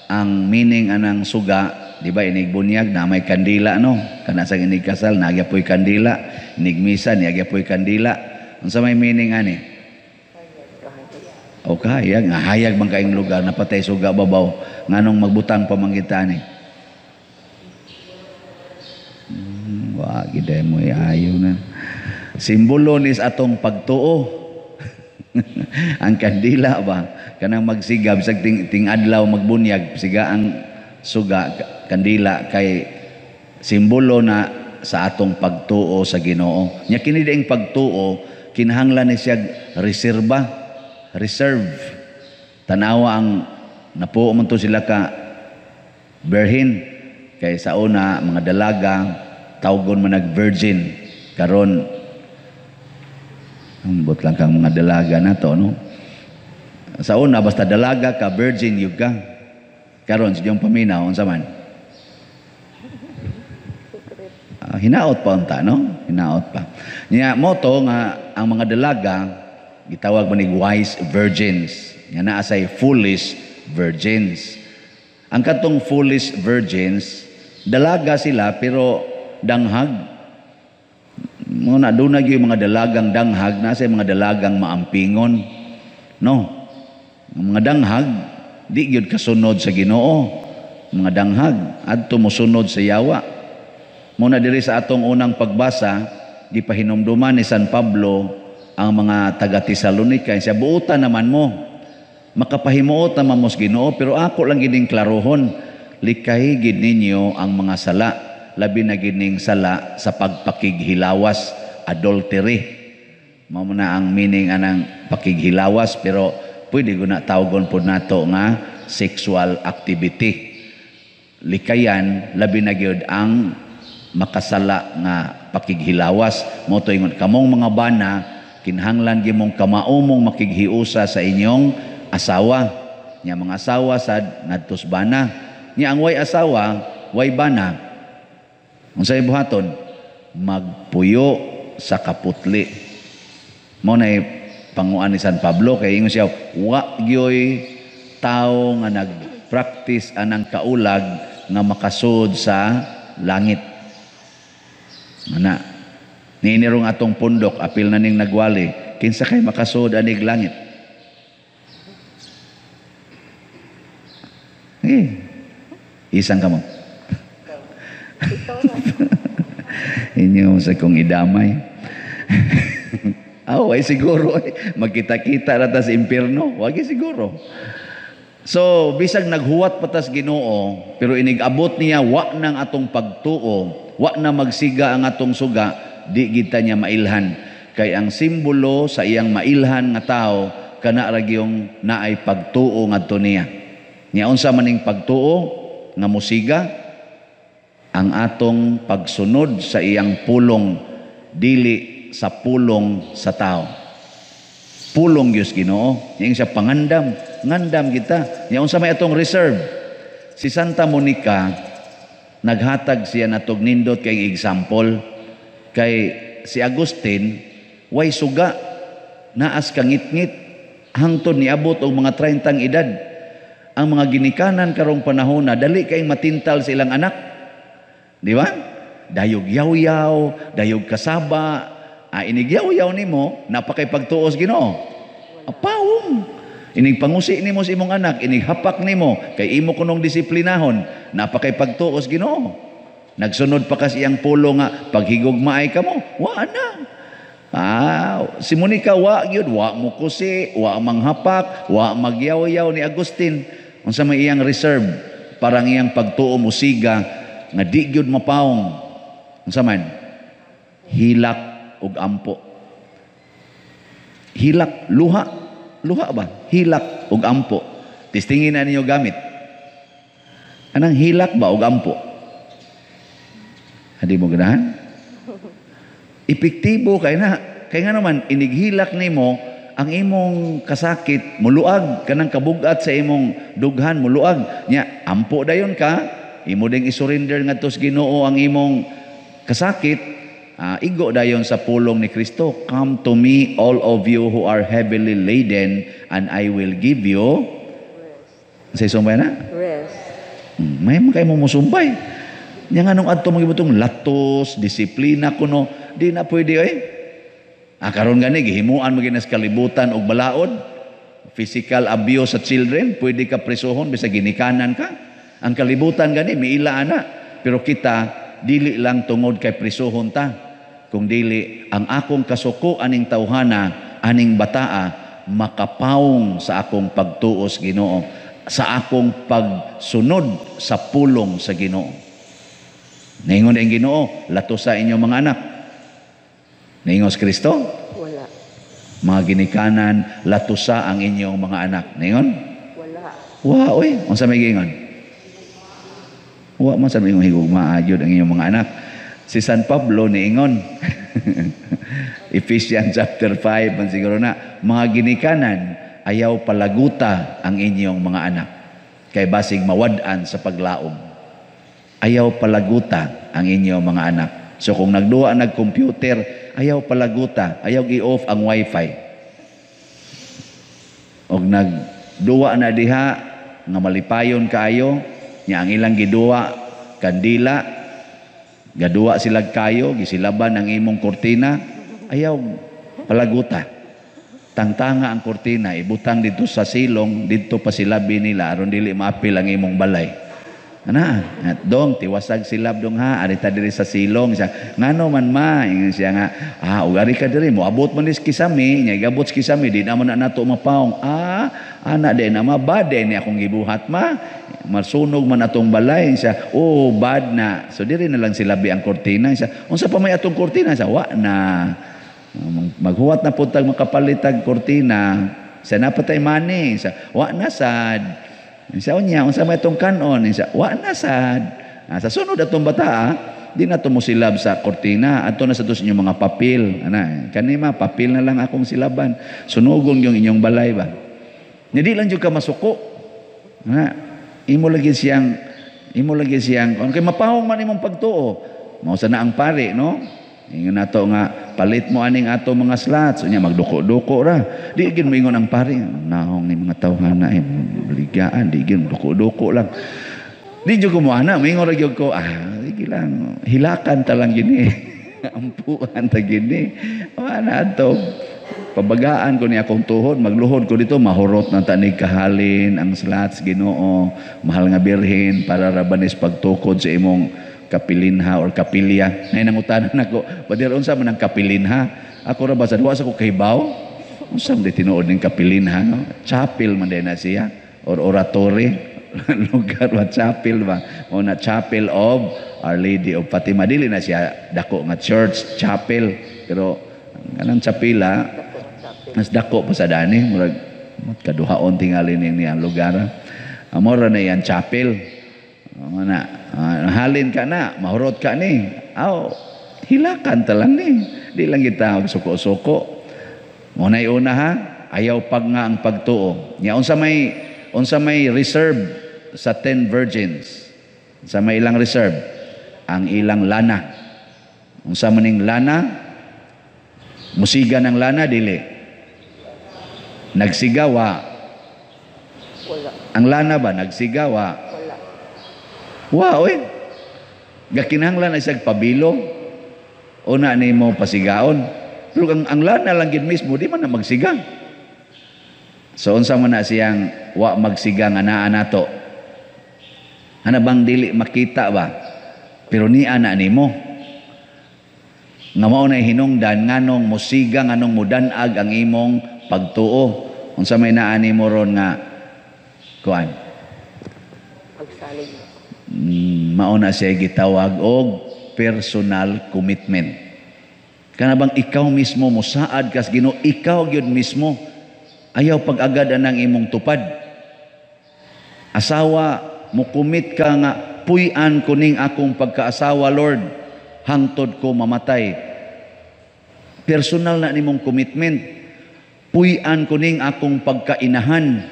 S1: ang meaning anang suga, di ba inig bunyag na may kandila no? Kana sa inig kasal, nagyapoy kandila, inig misa, nagyapoy kandila. Unsa may meaning ani? O kahayag, nga hayag man kaing lugar, napatay suga babaw, nganong magbutang pamanggitan ni. Wag giday mo ayaw na. Simbolo nis atong pagtuo. Ang kandila ba kanang magsigab sa ting adlaw magbunyag siga ang suga kandila kay simbolo na sa atong pagtuo sa Ginoo. Nya kini diing pagtuo kinahanglan ni siya reserve. Tanawa ang napuo man to sila ka berhin kay sa una mga dalaga tawgon man nag virgin karon ambot lang kang mga dalaga na to, no? Sa una, basta dalaga ka, virgin yun ka. Karon sa iyong paminaw, unsa man? Hinaot pa unta, no? Hinaot pa. Nya moto nga, ang mga dalaga, gitawag man ni wise virgins. Nga naasay foolish virgins. Ang katong foolish virgins, dalaga sila, pero danghag. Muna dunag yung mga dalagang danghag nasa mga dalagang maampingon no mga danghag di gyud kasunod sa Ginoo mga danghag adto mosunod sa yawa muna diri sa atong unang pagbasa gipahinumduman ni San Pablo ang mga taga Tesalonica siya buutan naman mo makapahimuot naman mo sa Ginoo pero ako lang gining klarohon likay gid ninyo ang mga sala labi na gining sala sa pagpakighilawas, adultery. Mao na ang meaning anang pakighilawas pero pwede ko na tawgon po nato nga sexual activity. Likayan labi na gyud ang makasala nga pakighilawas. Mo to ingon kamong mga bana kinahanglan gimong kamaumong makighiusa sa inyong asawa. Nya mga asawa sad ngadtos bana. Nya ang way asawa, way bana. Unsay buhaton? Magpuyo sa kaputli. Mao na panguan ni San Pablo kay ingon siya wa gyoy tawo nga nagpractice anang kaulag nga makasud sa langit. Mana ninirong atong pundok apil na ning nagwali kinsa kay makasud anig langit. Isang kamo. Inyo sa kong idamay. Ay siguro magkita-kita rata sa impyerno. Wag siguro. So bisag naghuwat patas Ginoo pero inigabot niya wa nang atong pagtuo, wa na magsiga ang atong suga, di kita niya mailhan. Kay ang simbolo sa iyang mailhan nga tao kana ra gyung naay pagtuo ngadto niya. Nya unsa maning pagtuo nga musiga? Ang atong pagsunod sa iyang pulong dili sa pulong sa tao. Pulong Diyos Ginoo, yang siya pangandam, ngandam kita. Yang unsa may atong reserve. Si Santa Monica naghatag siya natog nindot kay example kay si Agustin way suga naas kangit-ngit hangtod niabot og mga 30 edad. Ang mga ginikanan karong panahon na dali kay matintal sa ilang anak. Di ba? Dayog yaw-yaw, dayog kasaba, inig yaw-yaw nimo, napakay pagtuos Ginoo. Apawong. Inig pangusi nimo sa imong anak, inig hapak nimo, kay imo kunong disiplinahon, napakay pagtuos Ginoo. Nagsunod pa kas iyang pulo nga, paghigugmaay ka mo, wa na. Si Monica, wa gyud, wa mo kusi, wa manghapak, wa magyaw-yaw ni Agustin. Unsa may iyang reserve, parang iyang pagtuo musiga, nga di gyud mapawong unsa man hilak ug ampo hilak luha ba hilak ug ampo tistingin na ninyo gamit anang hilak ba ug ampo hindi mo ganahan epektibo kay nga naman inighilak nimo ang imong kasakit muluag kanang kabugat sa imong dughan muluag nya ampo dayon ka imo ding isurrender ngadto sa Ginoo ang imong kasakit igo dayon sa pulong ni Kristo. Come to me, all of you who are heavily laden, and I will give you sa sumbay na?
S2: Rest.
S1: May mga kayo mong Yang anong adto magibutong latos, disiplina kuno, di na pwede karon gani gihimuan maginas kalibutan og balaod, physical abuse sa children, pwede ka presohon bisa ginikanan ka. Ang kalibutan gani miila ana, pero kita dili lang tungod kay presohon ta, kung dili ang akong kasuko aning tawhana, aning bataa makapawong sa akong pagtuos Ginoo, sa akong pagsunod sa pulong sa Ginoo. Naingon ang Ginoo, lato sa inyong mga anak. Naingos Kristo?
S2: Wala.
S1: Mga ginikanan, latusa ang inyong mga anak. Naingon?
S2: Wala.
S1: Wa, unsa may gingon? Wa man sa may higugma ayod ang inyong mga anak. Si San Pablo niingon. Ephesians chapter 5 man siguro na, mga ginikanan, ayaw palaguta ang inyong mga anak. Kay basig mawad-an sa paglaom. Ayaw palaguta ang inyong mga anak. So kung nagduwa nag-computer, ayaw palaguta, ayaw i-off ang wifi. Og nagduwa na diha nga malipayon kaayo, nya ang ilang giduwa kandila, gaduwa sila kayo, gisilaban ang imong kurtina, ayaw palaguta. Tangtanga ang kurtina, ibutang dito sa silong, dito pa silabi nila aron dili maapil ang imong balay. At dong tiwasag silab dong arita diri sa silong siya. Ngano man ma, ingon siya nga, ugari ka diri mo abot man dis kisami, nya gabot kisami di na man nato mapaong. Ana de na mabade ni akong gibuhat ma. Masunog man atong balay siya. Bad na. So diri na lang silabi ang kurtina siya. Unsa pa may atong kurtina siya? Wa na. Maghuwat na puntag makapalitag kurtina. Sa napatay mani siya. Wa na sad. Sa unya, unsa may itong kanon, wa na sad. Sa sunod atong bata, di na to mo silab sa kortina, ato na sa tos inyong mga papel. Kanima, papel na lang akong silaban. Sunugon yung inyong balay ba? Hindi lang yung ka masuko. Imo lagi siyang, kay mapahong man imong pagtuo. Mausa na ang pare, no? Ingon nato nga palit mo aning ato mga slots unya magduko-duko ra di gid mo ingon ang pare nahong ni mga tawhana baligaan di gid duko-duko lang di jud ko mo ana mingon ra gyud ko sige lang hilakan ta lang gini ampuan ta gini ana ato pabagaan ko ni akong tuhod magluhod ko dito mahurot na tanig kahalin ang slots Ginoo mahal nga birhen para rabanis pagtukod sa imong kapilinha or kapilya. Nay nangutanan nako, badir unsa man ang kapilinha? Ako ra basa duwa sa ko kahibaw. Unsa man tinuod ning kapilinha no? Chapel man din na siya or oratory lugar wa chapel ba? O na Chapel of Our Lady of Fatima dili na siya dako nga church chapel pero kanang chapela mas dako pa sa dani murag kaduhaon tingali ni ang lugar. Amora na yan chapel. Halin ka na, mahurot ka ni. Hilakan talang ni. Di lang kita suko-suko. Muna'y una ayaw pag nga ang pagtuo. Unsa may reserve sa 10 virgins. Sa may ilang reserve. Ang ilang lana. Unsa maning lana, musiga ng lana, dili. Nagsigawa.
S2: Wala.
S1: Ang lana ba, nagsigawa. Wow, gakinahanglan ay pabilo. Una ni mo pasigaon. Pero ang lana lang gid mismo, di man na magsigang. So, unsa man na siyang wa magsigang anaa nato? Ano bang dili makita ba? Pero ni ana ni mo. Nga mao na hinungdan, nganong musigang, nganong mudanag ang imong pagtuo. Unsa may naani mo ron nga, kuan?
S2: Pagsalig.
S1: Mauna siya gitawag og personal commitment. Kana bang ikaw mismo musaad kas Ginoo, ikaw gyud mismo ayaw pag-agad anang imong tupad. Asawa mo commit ka nga puy-an kuning akong pagkaasawa Lord hangtod ko mamatay. Personal na nimong commitment. Puy-an kuning akong pagkainahan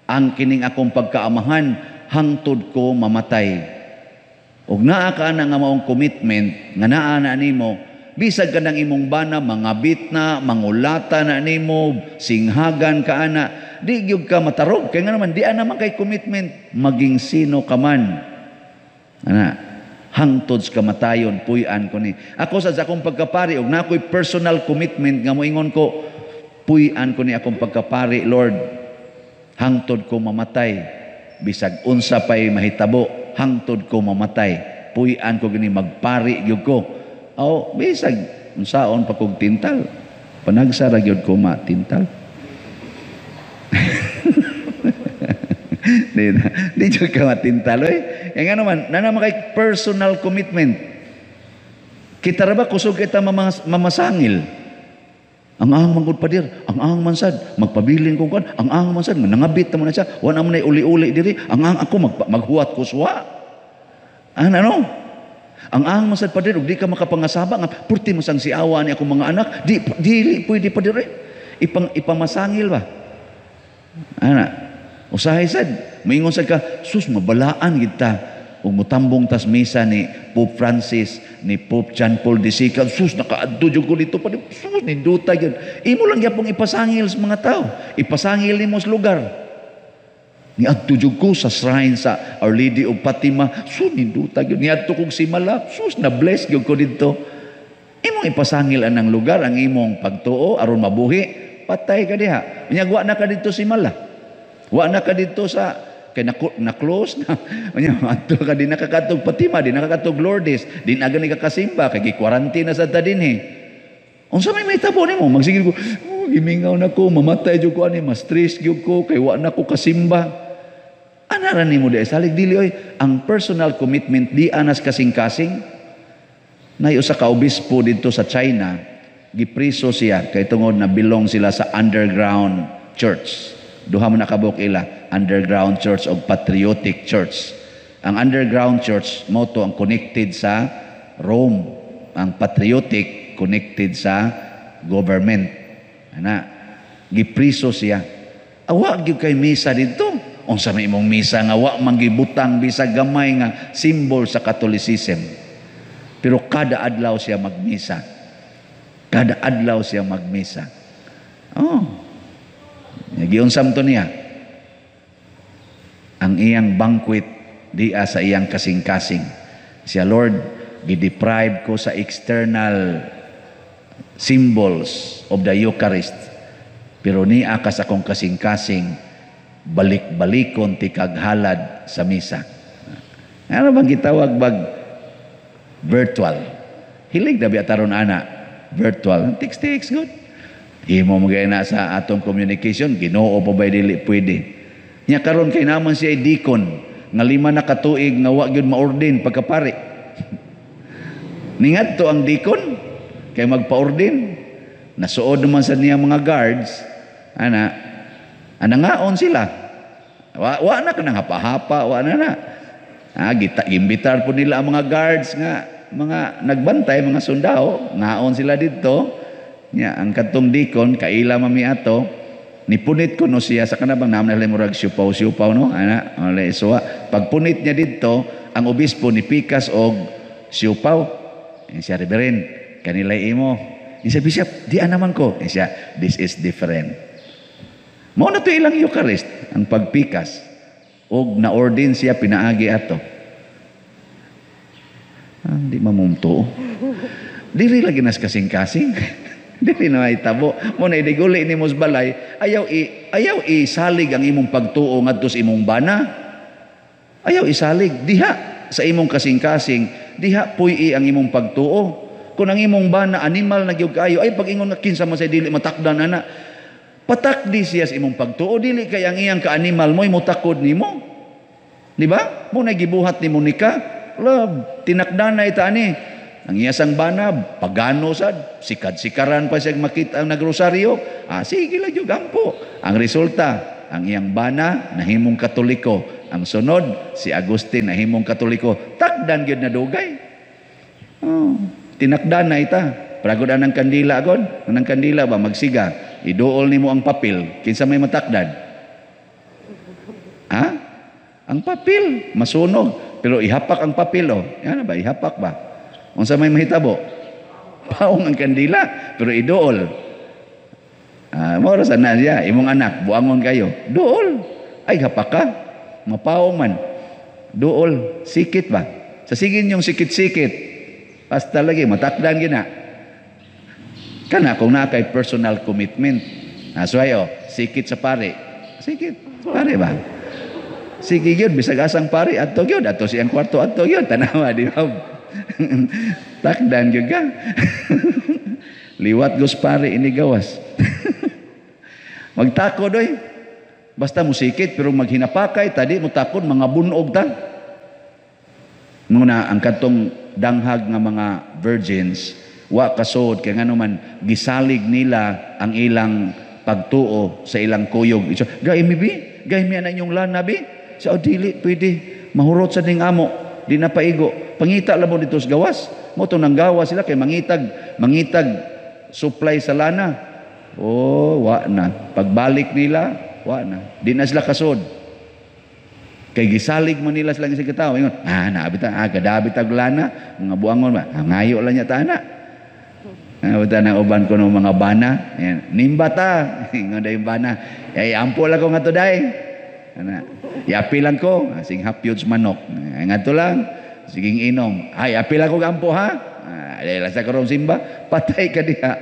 S1: ang kining akong pagkaamahan hangtod ko mamatay. ug naa ka na nga maong commitment nga naa na nimo, bisag ka ng imong bana mangabit na, mangulata na nimo, singhagan ka ana, di gyud ka matarog kay nga naman di naman kay commitment maging sino ka man. Ana, hangtod sa kamatayon puy-an ko ni. Ako sa akong pagkapari ug nakoy personal commitment nga moingon ko, puy-an ko ni akong pagkapari, Lord. Hangtod ko mamatay, bisag unsa pay mahitabo, hangtod ko mamatay, puy-an ko gini magpari gyud ko. Aw bisag unsaon pa kog tintal, panagsara gyud ko matintal. Di jud ka matintal oy. Yang ano man, naman kay personal commitment. Kita ra ba kusog kita mamasangil? Ang ahang manggod pa dir, ang ahang mansad, magpabilin ko kan, ang ahang mansad, nangabit naman na siya, wala naman na uli-uli diri, ang ahang ako maghuwat ko suwa. Ano? Ang ahang mansad pa dir, di ka makapangasaba, nga, purti masang siawa ni akong mga anak, di pwede pa dir, ipamasangil ba? Usahay sad, maingon sad ka, sus, mabalaan kita, umutambong tas misa ni Pope Francis, ni Pope John Paul II, sus, nakaadto dyan ko dito pa, sus, ninduta yun. Imo lang yapong ipasangil sa mga tao, ipasangil ni mo sa lugar. Niadto dyan ko sa shrine sa Our Lady of Fatima, sus, ninduta yun. Niadto kong simala, sus, na-bless yun ko dito. Imong ipasangil anang lugar, ang imong pagtuo, aron mabuhi, patay ka diha. Nyagwa na ka dito simala. Wa na ka dito sa kay na-close na. Ato ka din nakakatog Fatima, din nakakatog Lourdes, din aga ni kakasimba, kay gi-quarantine na sa ta din eh. Unsa may tabo nimo? Magsigil ko, gimingaw na ko, mamatay jud ko ani, ma-stress jud ko, kay wa na ko kasimba. Anaran nimo di salig dili oy, ang personal commitment di anas kasing-kasing. Nay usa ka obispo dito sa China, gipriso siya kay tungod na belong sila sa underground church. Duha mo nakabuk ila, underground church o patriotic church. Ang underground church mo to ang connected sa Rome, ang patriotic connected sa government. Gipriso siya. Awa gyud kay misa dito. Unsa may imong misa nga wa manggibutang bisag gamay nga symbol sa Catholicism. Pero kada adlaw siya magmisa. Kada adlaw siya magmisa. Giunsam to niya. Ang iyang banquet diya sa iyang kasing-kasing. Siya, Lord, gideprive ko sa external symbols of the Eucharist. Pero niya ka sa akong kasing-kasing, balik-balikon ti kaghalad sa misa. Ano bang gitawag bag virtual? Hilig na biataron ana, virtual. Text good. Imo magay na sa atong communication, Ginoo pa ba dili pwede. Nya karon kay naman siya deacon nga 5 na katuig nga wa gyud maordin pagkapari. Ningadto ang deacon kay magpa-ordin. Nasuod naman sa niya mga guards, anangaon sila. Wa na kanang hapa-hapa, wa na. Gimbitar po nila ang mga guards nga mga nagbantay, mga sundao, ngaon sila dito. Nya ang katong deacon kaila mami ato nipunit ko no siya sa kanabang naman na murag siupaw no so pagpunit niya dito ang obispo ni pikas og siupaw siya reverend kanila imo siya bishop di naman ko siya this is different mao na to ilang Eucharist ang pagpikas og na-ordain siya pinaagi ato di mamumto dili lagi nas kasing-kasing. Dili na itabo. Mo na idiguli ni mos balay, ayaw isalig ang imong pagtuo ngadto sa imong bana. Ayaw isalig diha sa imong kasing-kasing, diha puy ang imong pagtuo. Kung ang imong bana animal na gyud kaayo, ay pag ingon na kinsa man say dili matakdan ana. Patakdi siya sa imong pagtuo, dili kay ang iyang ka-animal mo mutakod nimo. Di ba? Mo na gibuhat ni Monica, love, tinakdan na ita ani. Ang iyasang bana, pagano sad, sikad-sikaran pa siya makita ang nagrosaryo. Sige lang yung gampo. Ang resulta, ang iyang bana, nahimong Katoliko. Ang sunod, si Agustin, nahimong Katoliko. Takdan yun na dugay. Tinakdan na ita. Pragod anang kandila agad. Anang kandila ba, magsiga. Iduol ni mo ang papel. Kinsa may matakdan? Ang papel, masunog. Pero ihapak ang papel, yan ba, ihapak ba? Unsa may mahitabo? Paong ang kandila, pero idool. Maura sa na siya, imong anak, buangon kayo. Dool. Ay, hapak ka. Mapaong man. Dool. Sikit ba? Sa sigin yung sikit-sikit. Basta lagi, matakdan gina. Kana, kung na kay personal commitment. So ayo, sikit sa pare. Sikit. Pare ba? Sige yun, bisag asang pare. Ato yun. Ato siyang kwarto. Ato yun. Tanawa, di ba? Takdan yun ka. Liwat gos pare, inigawas. Magtako doy. Basta musikit pero maghinapakay tadi mo takon mga bunog ta. Muna ang katong danghag nga mga virgins wa kasod kay ngano man gisalig nila ang ilang pagtuo sa ilang kuyog. Gay mi bi, gay mi ana inyong lana bi. Sa dili pwede mahurot sa ding amo, di na paigo. Pangita lang mo dito sa gawas. Mo to nang gawas sila kay mangitag supply sa lana. Wa na. Pagbalik nila, wa na. Di na sila kasod. Kay gisalig mo nila silang isang katawa. Ingon, naabita, gadabit ag lana, mga buangon ba? Ngayo lang niya tana. Naabita na uban ko ng mga bana. Ayan, nimbata. Ingon da yung bana. Ay, ampo lang ko nga to day. Yapi lang ko. Sing hapyods manok. Nga to lang. Siging inom. Ay, yapi lang ko ampo ha. Ay, lasa ko rong simba. Patay ka diha.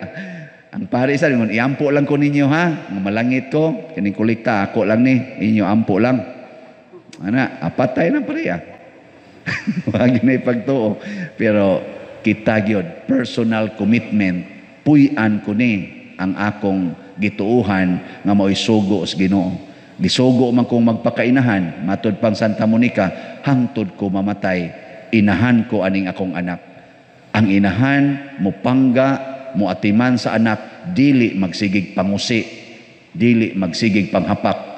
S1: Ang pare isa, iampo lang ko ninyo ha. Malangit ko, kining kulikta, ako lang ni, inyo ampo lang. Apatay na pareha. Wag na ipagtuo. Pero kita gyud personal commitment, puy-an ko ni ang akong gituuhan nga mao'y sugo sa Ginoo. Gisugo man kong magpakainahan, matud pang Santa Monica, hangtod ko mamatay, inahan ko aning akong anak. Ang inahan, mupangga, muatiman sa anak, dili magsigig pangusi, dili magsigig panghapak.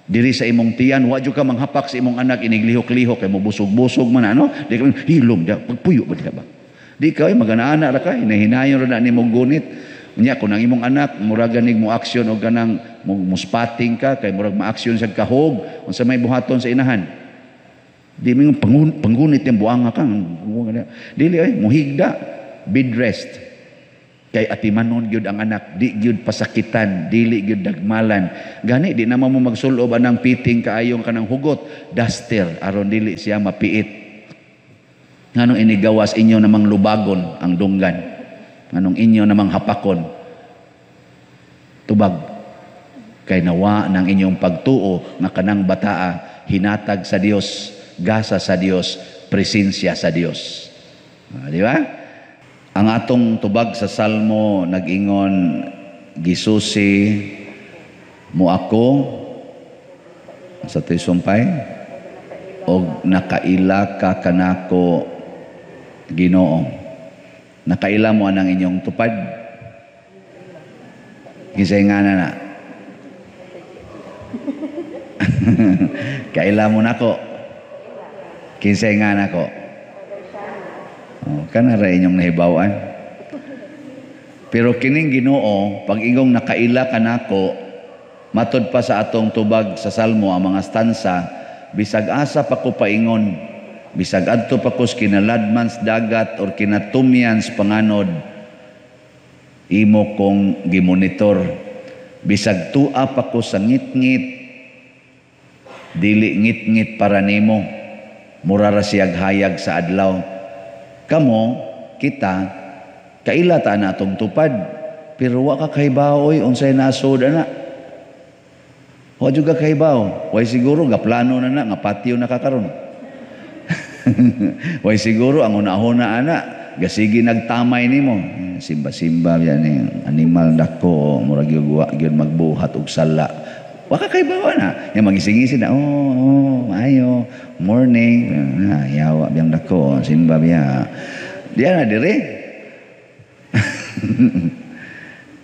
S1: Diri sa imong tiyan, wadyo ka manghapak sa imong anak, iniglihok-lihok, kay mo busog-busog man, di ka hilom, pagpuyo ba di ka ba? Di ka, magana-ana ra ka, hinahinayon ra na ni mong gunit. Nya, kung ang imong anak, muragan mo aksyon o ganang muspating ka, kay murag ma-aksyon sa kahog, kung sa may buhaton sa inahan. Di mo panggunit yung buanga ka. Dili, muhigda, bed rest. Kay atimanon gyud ang anak, di gyud pasakitan, dili gyud dagmalan. Gani di naman mo magsulob anang piting kaayong kanang hugot, duster aron dili siya mapiit. Nganong inigawas inyo namang lubagon ang dunggan. Nganong inyo namang hapakon. Tubag kay nawa ng inyong pagtuo nga kanang bataa hinatag sa Dios, gasa sa Dios, presensya sa Dios. Di ba? Ang atong tubag sa Salmo nag-ingon, gisusi mo ako sa tisumpay o nakaila ka kanako Ginoo. Nakaila mo anang inyong tupad. Kisay nga na. Kaila mo nako. Kisay nga nako. Kanara inyong nahibawan. Pero kining Ginoo, pag ingong nakaila ka nako, matod pa sa atong tubag sa Salmo ang mga stansa, bisag asa pa ko paingon, bisag adto pa ko kinaladman sa dagat or kinatumyan sa panganod, imo kong gimonitor. Bisag tua pa ko sa ngit-ngit, dili ngit-ngit para nimo, murara siyag hayag sa adlaw. Kamo, kita, kaila ta na atong tupad, pero wa ka kaybaw, unsay nasod na. Wa juga kaybaw. Way siguro, gaplano na nga patio na kakaroon. Way siguro, ang una-una ana, gasigi nagtamay nimo. Simba-simba, yan animal dako, murag yun magbuhat og sala. Wa ka kaybaw na. Yung magising-ising na, maayo, morning, yawa biyang dako, simba biya. Diyan na dire.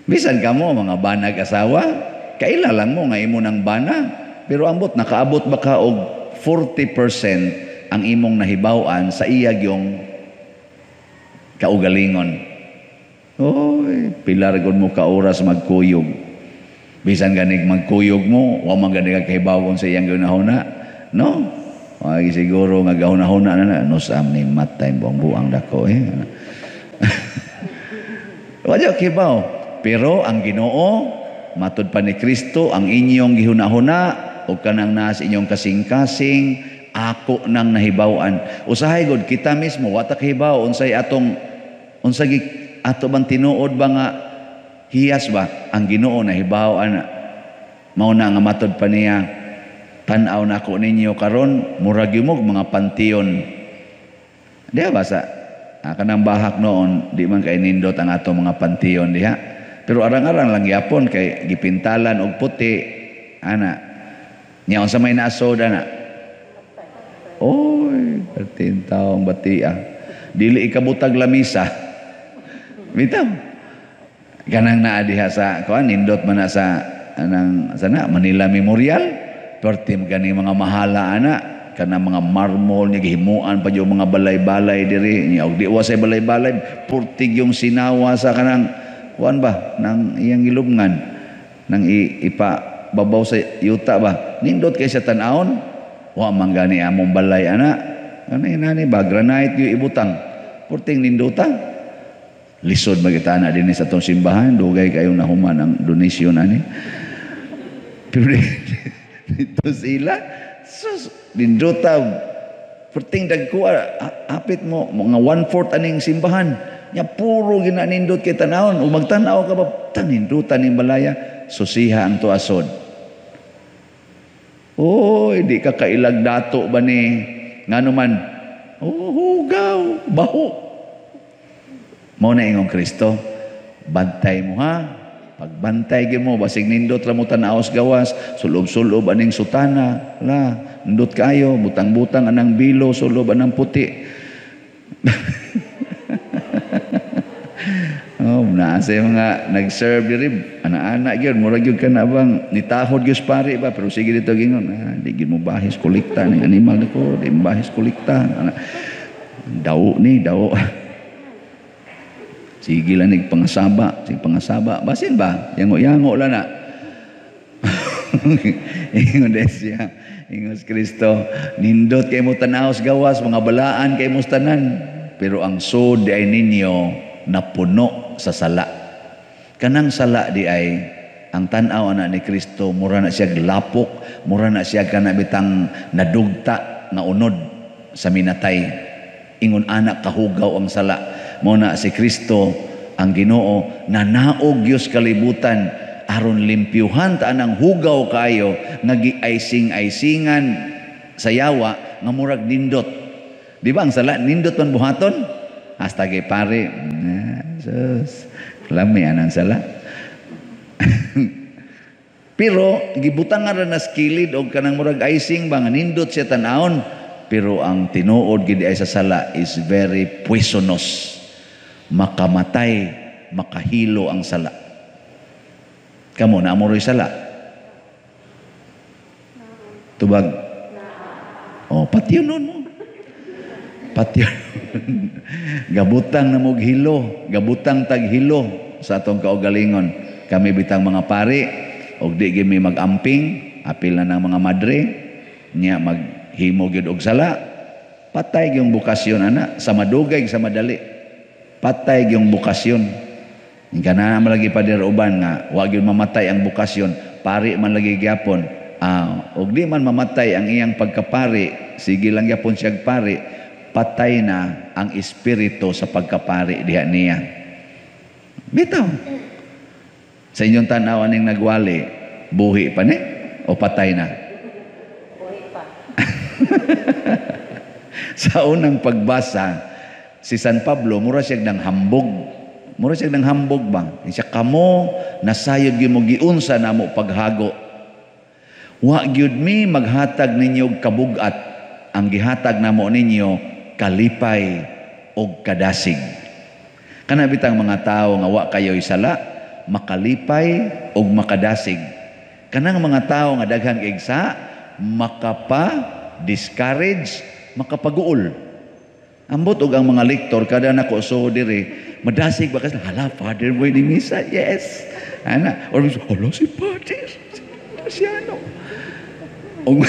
S1: Bisan ka mo, mga banag asawa, kaila lang mo nga imo ng bana. Pero ambot, nakaabot ba ka og 40% ang imong nahibawan sa iyag yung kaugalingon. Pilar gud mo ka oras magkuyog. Bisan ganig magkuyog mo, wa man ganig kahibaw sa iyang gunahuna. No? Wagi siguro nga gahuna-huna na nusam ni matay buang-buang dako eh. Wala kibaw. Pero ang Ginoo matud pa ni Kristo ang inyong gihuna-huna o kanang nas inyong kasing-kasing ako nang nahibaw-an. Usahay gud kita mismo wata kahibaw unsay atong unsay ato bang tinuod ba nga hiyas ba ang Ginoo nahibaw-an na. Mao na nga matud pa niya tan-aw nako ninyo karon murag yumog mga pantiyon. Diha basa kanang bahak noon di man kay nindot ang ato mga pantiyon diha. Pero arang-arang lang yapon kay gipintalan og puti ana. Nya unsa may naasod ana? Oy, 13 taong batia. Dili ikabutag lamisa. Bitaw. Kanang naa diha sa kuan nindot man na sa anang sana Manila Memorial. Pertim gani mga mahala ana kana mga marmol niya gihimuan pa yung mga balay-balay diri niya og di wa say balay-balay purtig yung sinawa sa kanang kuan ba nang iyang gilubngan nang ipa babaw sa yuta ba nindot kay sa tan-awon wa man gani among balay ana nani ba granite yung ibutang purting nindota lisod magita na dinhi sa tong simbahan dugay kayong nahuman ang donasyon ani pero dito sila sus nindota perting dagko apit mo mga 1/4 aning simbahan nya puro ginanindot kay tanawon ug magtan-aw ka ba tanindutan ning balaya susiha ang tuasod. Oy di ka kailag dato ba ni ngano man hugaw baho mo na ingong Kristo bantay mo ha. Pagbantay gyud mo basig nindot ra mo tan-aos gawas sulob-sulob aning sutana la nindot kayo butang-butang anang bilo sulob anang puti. Oh naa say mga nag-serve diri ana-ana gyud murag gyud kana bang nitahod gyud pare ba pero sige dito gingon di gyud mo bahis kolekta ning animal nako di bahis kolekta daw ni daw. Sige lang ning pangasaba, sige pangasaba. Basin ba? Yango-yango lang na. Ingon desya, ingon Kristo, nindot kay mo tanaos gawas, mga balaan kay mo tanan. Pero ang sod ay ninyo napuno sa sala. Kanang sala di ay ang tanaw ana ni Kristo, mura na siya lapok, mura na siya kana bitang nadugta nga unod sa minatay. Ingon anak kahugaw ang sala. Muna si Kristo ang Ginoo na naog Diyos kalibutan aron limpyuhan ta anang hugaw kayo nga giaysing-aysingan sa yawa nga murag nindot. Di ba ang sala nindot man buhaton? Hasta kay pare. Sus, lami anang sala. Pero gibutangan ra na skilid og kanang murag icing ba nga nindot siya tan-aon. Pero ang tinuod gid ay sa sala is very poisonous. Makamatay, makahilo ang sala. Kamo na amoy sala. Tubag. Oh, patyonon mo. Patyon. Gabutang na mog hilo, gabutang tag hilo sa atong kaugalingon. Kami bitang mga pari og di gyud mi mag-amping, apil na ng mga madre nya maghimo gyud og sala. Patay gyung bukasyon ana sa madugay sa madali. Patay yung bukasyon. Hindi na naman lagi pa uban nga, wag yung mamatay ang bukasyon, pari man lagi gyapon. Og di man mamatay ang iyang pagkapari, sige lang gyapon siya pari, patay na ang espiritu sa pagkapari diha niya. Bitaw. Sa inyong tanaw aning nagwali, buhi pa ni o patay na?
S2: Buhi pa.
S1: Sa unang pagbasa, si San Pablo, mura siya ng hambog. Mura siya ng hambog ba? Siya kamo, nasayod gyud mo giunsa na mo paghago. Wa gyud mi maghatag ninyo kabugat. Ang gihatag na mo ninyo, kalipay o kadasig. Kana bitang mga tao nga wa kayo isala, makalipay o makadasig. Kanang mga tao nga daghang igsa, makapa-discourage, makapaguol. Ambot og ang mga lektor kada nako so diri madasig ba kasi hala father boy ni misa yes ana or hala si father siya no Og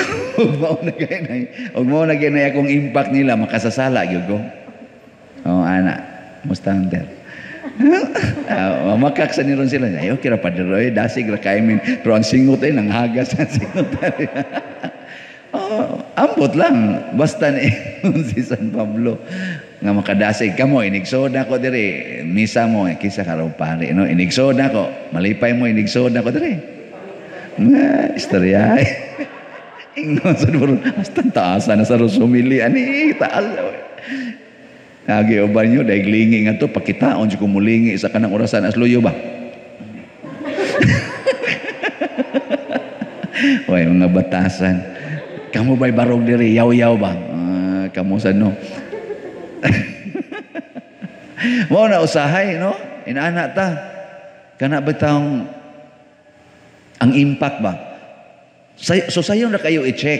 S1: mao na kay nay, og mao na kay nay akong impact nila makasasala gyud ko. Oh ana, mustander. Makak sa niron sila. Ayo kira padroy dasig ra kay min. Pero ang singot ay nang hagas sa singot. Ambot lang basta ni si San Pablo nga makadasig kamo inigsod ako diri misa mo kisa karo pare no inigsod ako malipay mo inigsod ako diri nga istorya ingnon sa duro hasta taas na sa Rosumili ani taas agi uban nyo dahil lingi nga to pakitaon siya kumulingi sa kanang orasan as luyo ba way mga batasan kamu ba'y barog diri yaw-yaw ba kamu sa no mo na usahay no inaana ta kana bitang ang impact ba so sayon na kayo i-check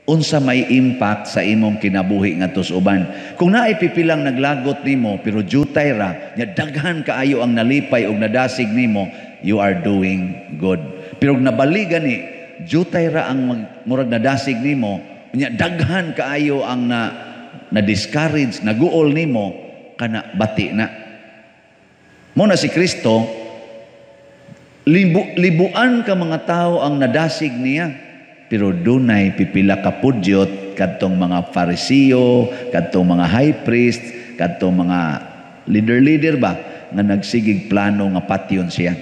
S1: unsa may impact sa imong kinabuhi ngadto sa uban kung naay pipilang naglagot nimo pero jutay ra nya daghan kaayo ang nalipay og nadasig nimo you are doing good pero nabaligan ni jutay ra ang murag nadasig nimo nya daghan kaayo ang na discourage naguol nimo kana bati na mo na si Kristo libuan ka mga tao ang nadasig niya pero dunay pipila ka pudyot kadtong mga Fariseo kadtong mga high priest kadtong mga leader ba nga nagsigig plano nga patyon siya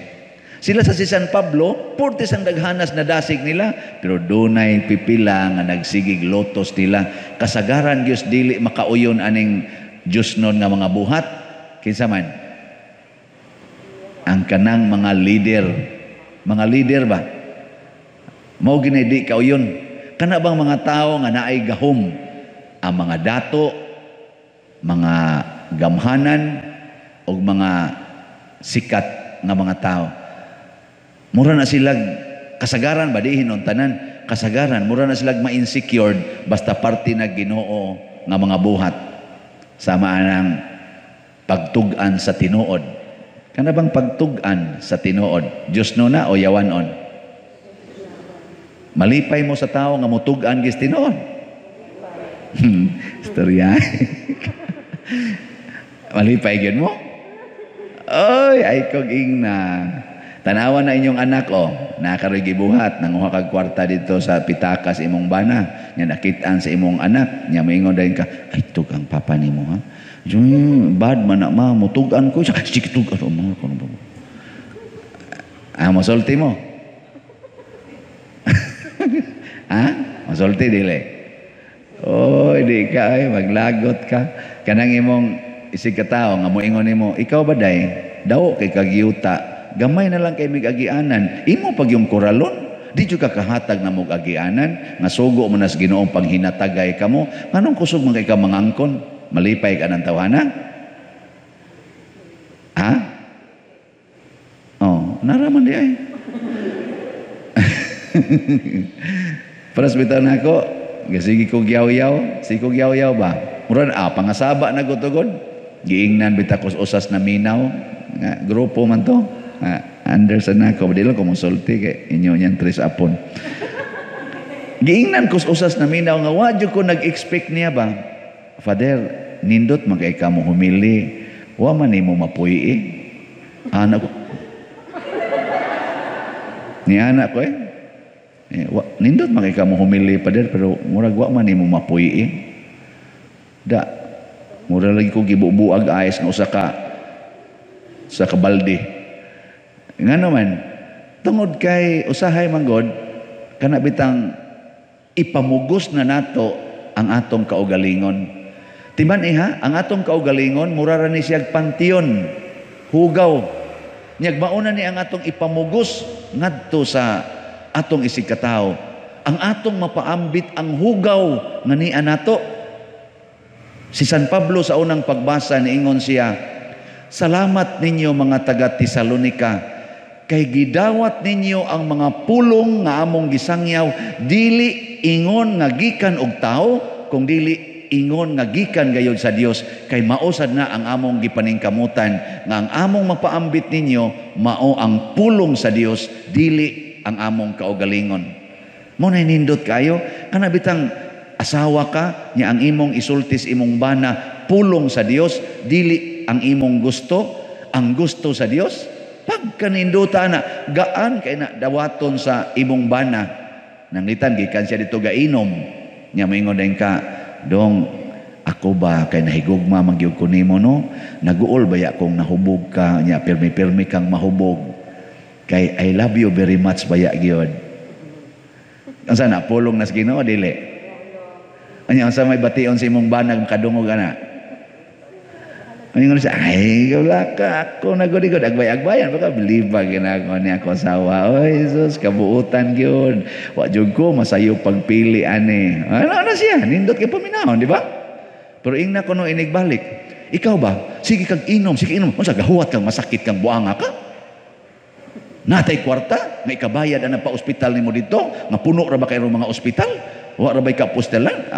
S1: sila sa si San Pablo purtis ang daghanas na dasig nila pero dunay pipila nga nagsigig lotos nila kasagaran Dios dili makauyon aning Dios non nga mga buhat kinsa man ang kanang mga leader ba mao gini di kauyon kana bang mga tao nga naay gahom ang mga dato mga gamhanan o mga sikat nga mga tao mura na silag kasagaran ba di hinon tanan kasagaran mura na silag ma-insecured basta parte na Ginoo nga mga buhat sama ang pagtug-an sa tinuod kana bang pagtug-an sa tinuod Dios no na o yawanon malipay mo sa tao nga mutug-an gis tinuod istorya malipay gyud mo oy ay kog ingna tanawan na inyong anak nakaroy gibuhat nanguha kag kwarta dito sa pitakas imong bana nya nakit-an sa imong anak nya moingon dayon ka ay tug ang papa nimo ha bad man na ma mutug-an ko sige tug-an mo kuno ba mosulti mo masulti dili di ka ay maglagot ka kanang imong isig ka tao nga moingon nimo ikaw ba day daw kay kagyuta gamay na lang kay mig-agianan imo pag yung koralon di jud ka kahatag na mog agianan nga sugo mo nas Ginoong panghinatagay kamo nganong kusog man kay ka mangangkon malipay ka ng tawhana naraman di ay paras bitaw na ako sige kog yaw-yaw ba murag pangasaba na gutugod giingnan bitakos usas na minaw nga grupo man to Anderson nako di lang ko musulti kay inyo nyan tres apon giingnan kus usas na minaw nga wadyo ko nag-expect niya ba Father nindot man kay kamo humili wa man nimo mapuyi anak ko ni anak ko nindot man kay kamo humili Father pero murag wa man nimo mapuyi da murag lagi ko gibubuag ayos nga usa ka sa kabaldi nga naman tungod kay usahay manggod kana bitang ipamugos na nato ang atong kaugalingon timan ang atong kaugalingon mura ra ni siyag pantiyon hugaw nyag mauna ni ang atong ipamugos ngadto sa atong isig katawo ang atong mapaambit ang hugaw nga niya nato si San Pablo sa unang pagbasa niingon siya salamat ninyo mga taga Tesalonika kay gidawat ninyo ang mga pulong nga among gisangyaw dili ingon nga gikan og tao kung dili ingon nga gikan gayud sa Dios kay mausad na ang among gipaningkamutan nga ang among mapaambit ninyo mao ang pulong sa Dios dili ang among kaugalingon Mo na nindot kayo kana bitang asawa ka nya ang imong isultis imong bana pulong sa Dios dili ang imong gusto, ang gusto sa Dios. Pagkaninduta na gaan kay na dawaton sa imong bana nanglitan gikan siya dito gainom nya moingon din ka dong ako ba kay nahigugma magyud ko nimo no naguol baya kung nahubog ka nya pirmi kang mahubog kay I love you very much baya gyud. Unsa na pulong nas Ginoo dili? Anya unsa may bation sa imong banag makadungog ana? Anya siya ay wala ka ako nagod-igod agbay-agbayan baka biliba ginagawa ni ako asawa. Oy Jesus kabuutan gyud. Wa jud ko masayo pagpili ani. Ano siya nindot kay paminahon di ba? Pero ingna kuno inigbalik. Ikaw ba? Sige kag inom, sige inom. Unsa gahuwat kang masakit kang buanga ka? Natay kwarta, may kabayad na pa-ospital nimo dito, nga puno ra ba kayo mga ospital? Wa ra bay ka postelan,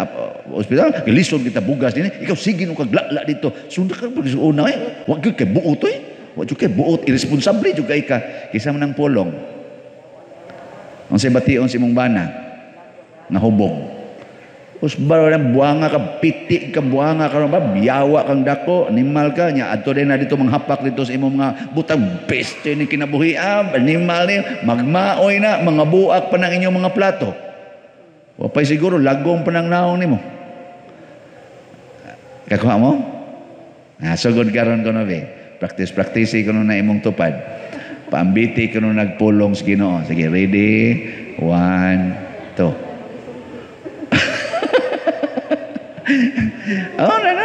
S1: ospital, gilisod kita bugas dinhi. Ikaw sige nung kaglala dito. Sunda ka pag una eh. Wa gyud kay buot eh. Wa gyud kay buot, irresponsable jud kay ka. Kisa man ang pulong. Unsay bation si imong bana? Nahubog. Usbaro na buanga ka, piti ka buanga ka ba, biyawa kang dako, animal ka nya adto din na dito manghapak dito sa imong mga butang peste ni kinabuhi animal ni magmaoy na mga buak pa ng inyong mga plato. Wa pay siguro lagom pa ng naong nimo. Kakuha mo? Sugod karon kono be. Practice kono na imong tupad. Paambiti kono nagpulong sa Ginoo. Sige, ready? 1, 2.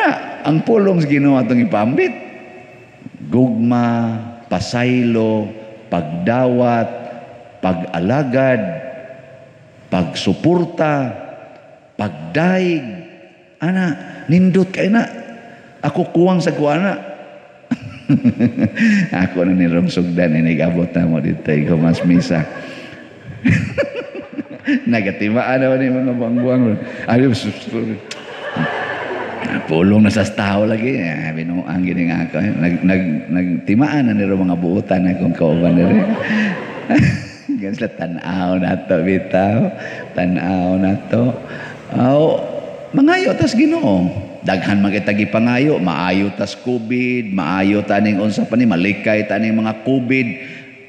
S1: na ang pulong sa Ginoo atong ipambit gugma, pasaylo, pagdawat, pag-alagad, pagsuporta, pagdaig ana nindot kay na ako kuwang sa kuana. Ako na nirong sugdan inigabot na mo dito ikaw mas misa. Nagatimaan naman yung mga buang-buang pulong na sa tao lagi binuang gini nga ako nagtimaan na niro mga buutan akong kauban niro. Gan sila tanaw nato bitaw tanaw nato mangayo tas Ginoo daghan magitagi pangayo maayo tas COVID maayo taning unsa pa ni malikay taning mga COVID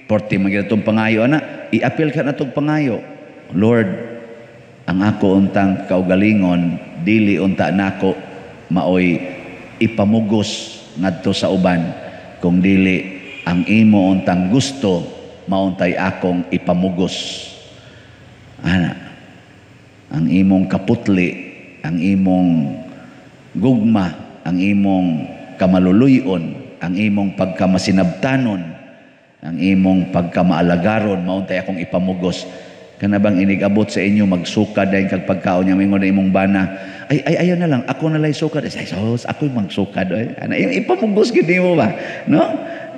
S1: porti magiratong pangayo ana i-appeal ka natong pangayo Lord ang ako untang kaugalingon dili unta nako maoy ipamugos ngadto sa uban kung dili ang imo untang gusto mauntay akong ipamugos ana ang imong kaputli ang imong gugma ang imong kamaluluyon ang imong pagkamasinabtanon ang imong pagkamaalagaron mauntay akong ipamugos kana bang inigabot sa inyo magsuka dahil kag pagkaon niya mingon na imong bana ay ayaw na lang ako na lay sukad ay sos ako'y magsukad ana ipamugos gid nimo ba no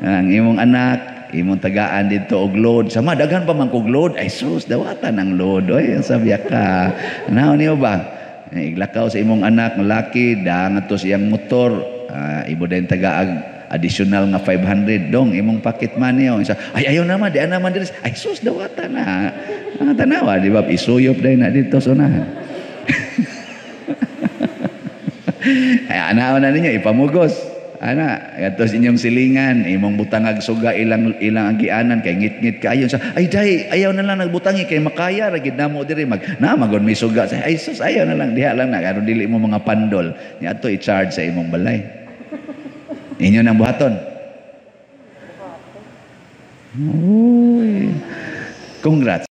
S1: ang imong anak imong tagaan dito og load sama daghan pa man kog load ay sus dawatan ang load sabi ka naon niyo ba iglakaw sa imong anak laki dangato siyang motor ibo din tagaag additional nga 500 dong imong pocket money ay ayaw naman di naman diri ay sus dawatan na tanawa di ba isuyop dai na dito sunahan. Ay ana na ninyo ipamugos ana gatos inyong silingan imong butangag suga ilang agianan kay ngit-ngit kaayo sa ay day ayaw na lang nagbutangi kay makaya ra gid namo diri magon may suga sa ay sus ayaw na lang diha lang na aron dili mo mga pandol ni adto i-charge sa imong balay. Inyo nang buhaton. Congrats.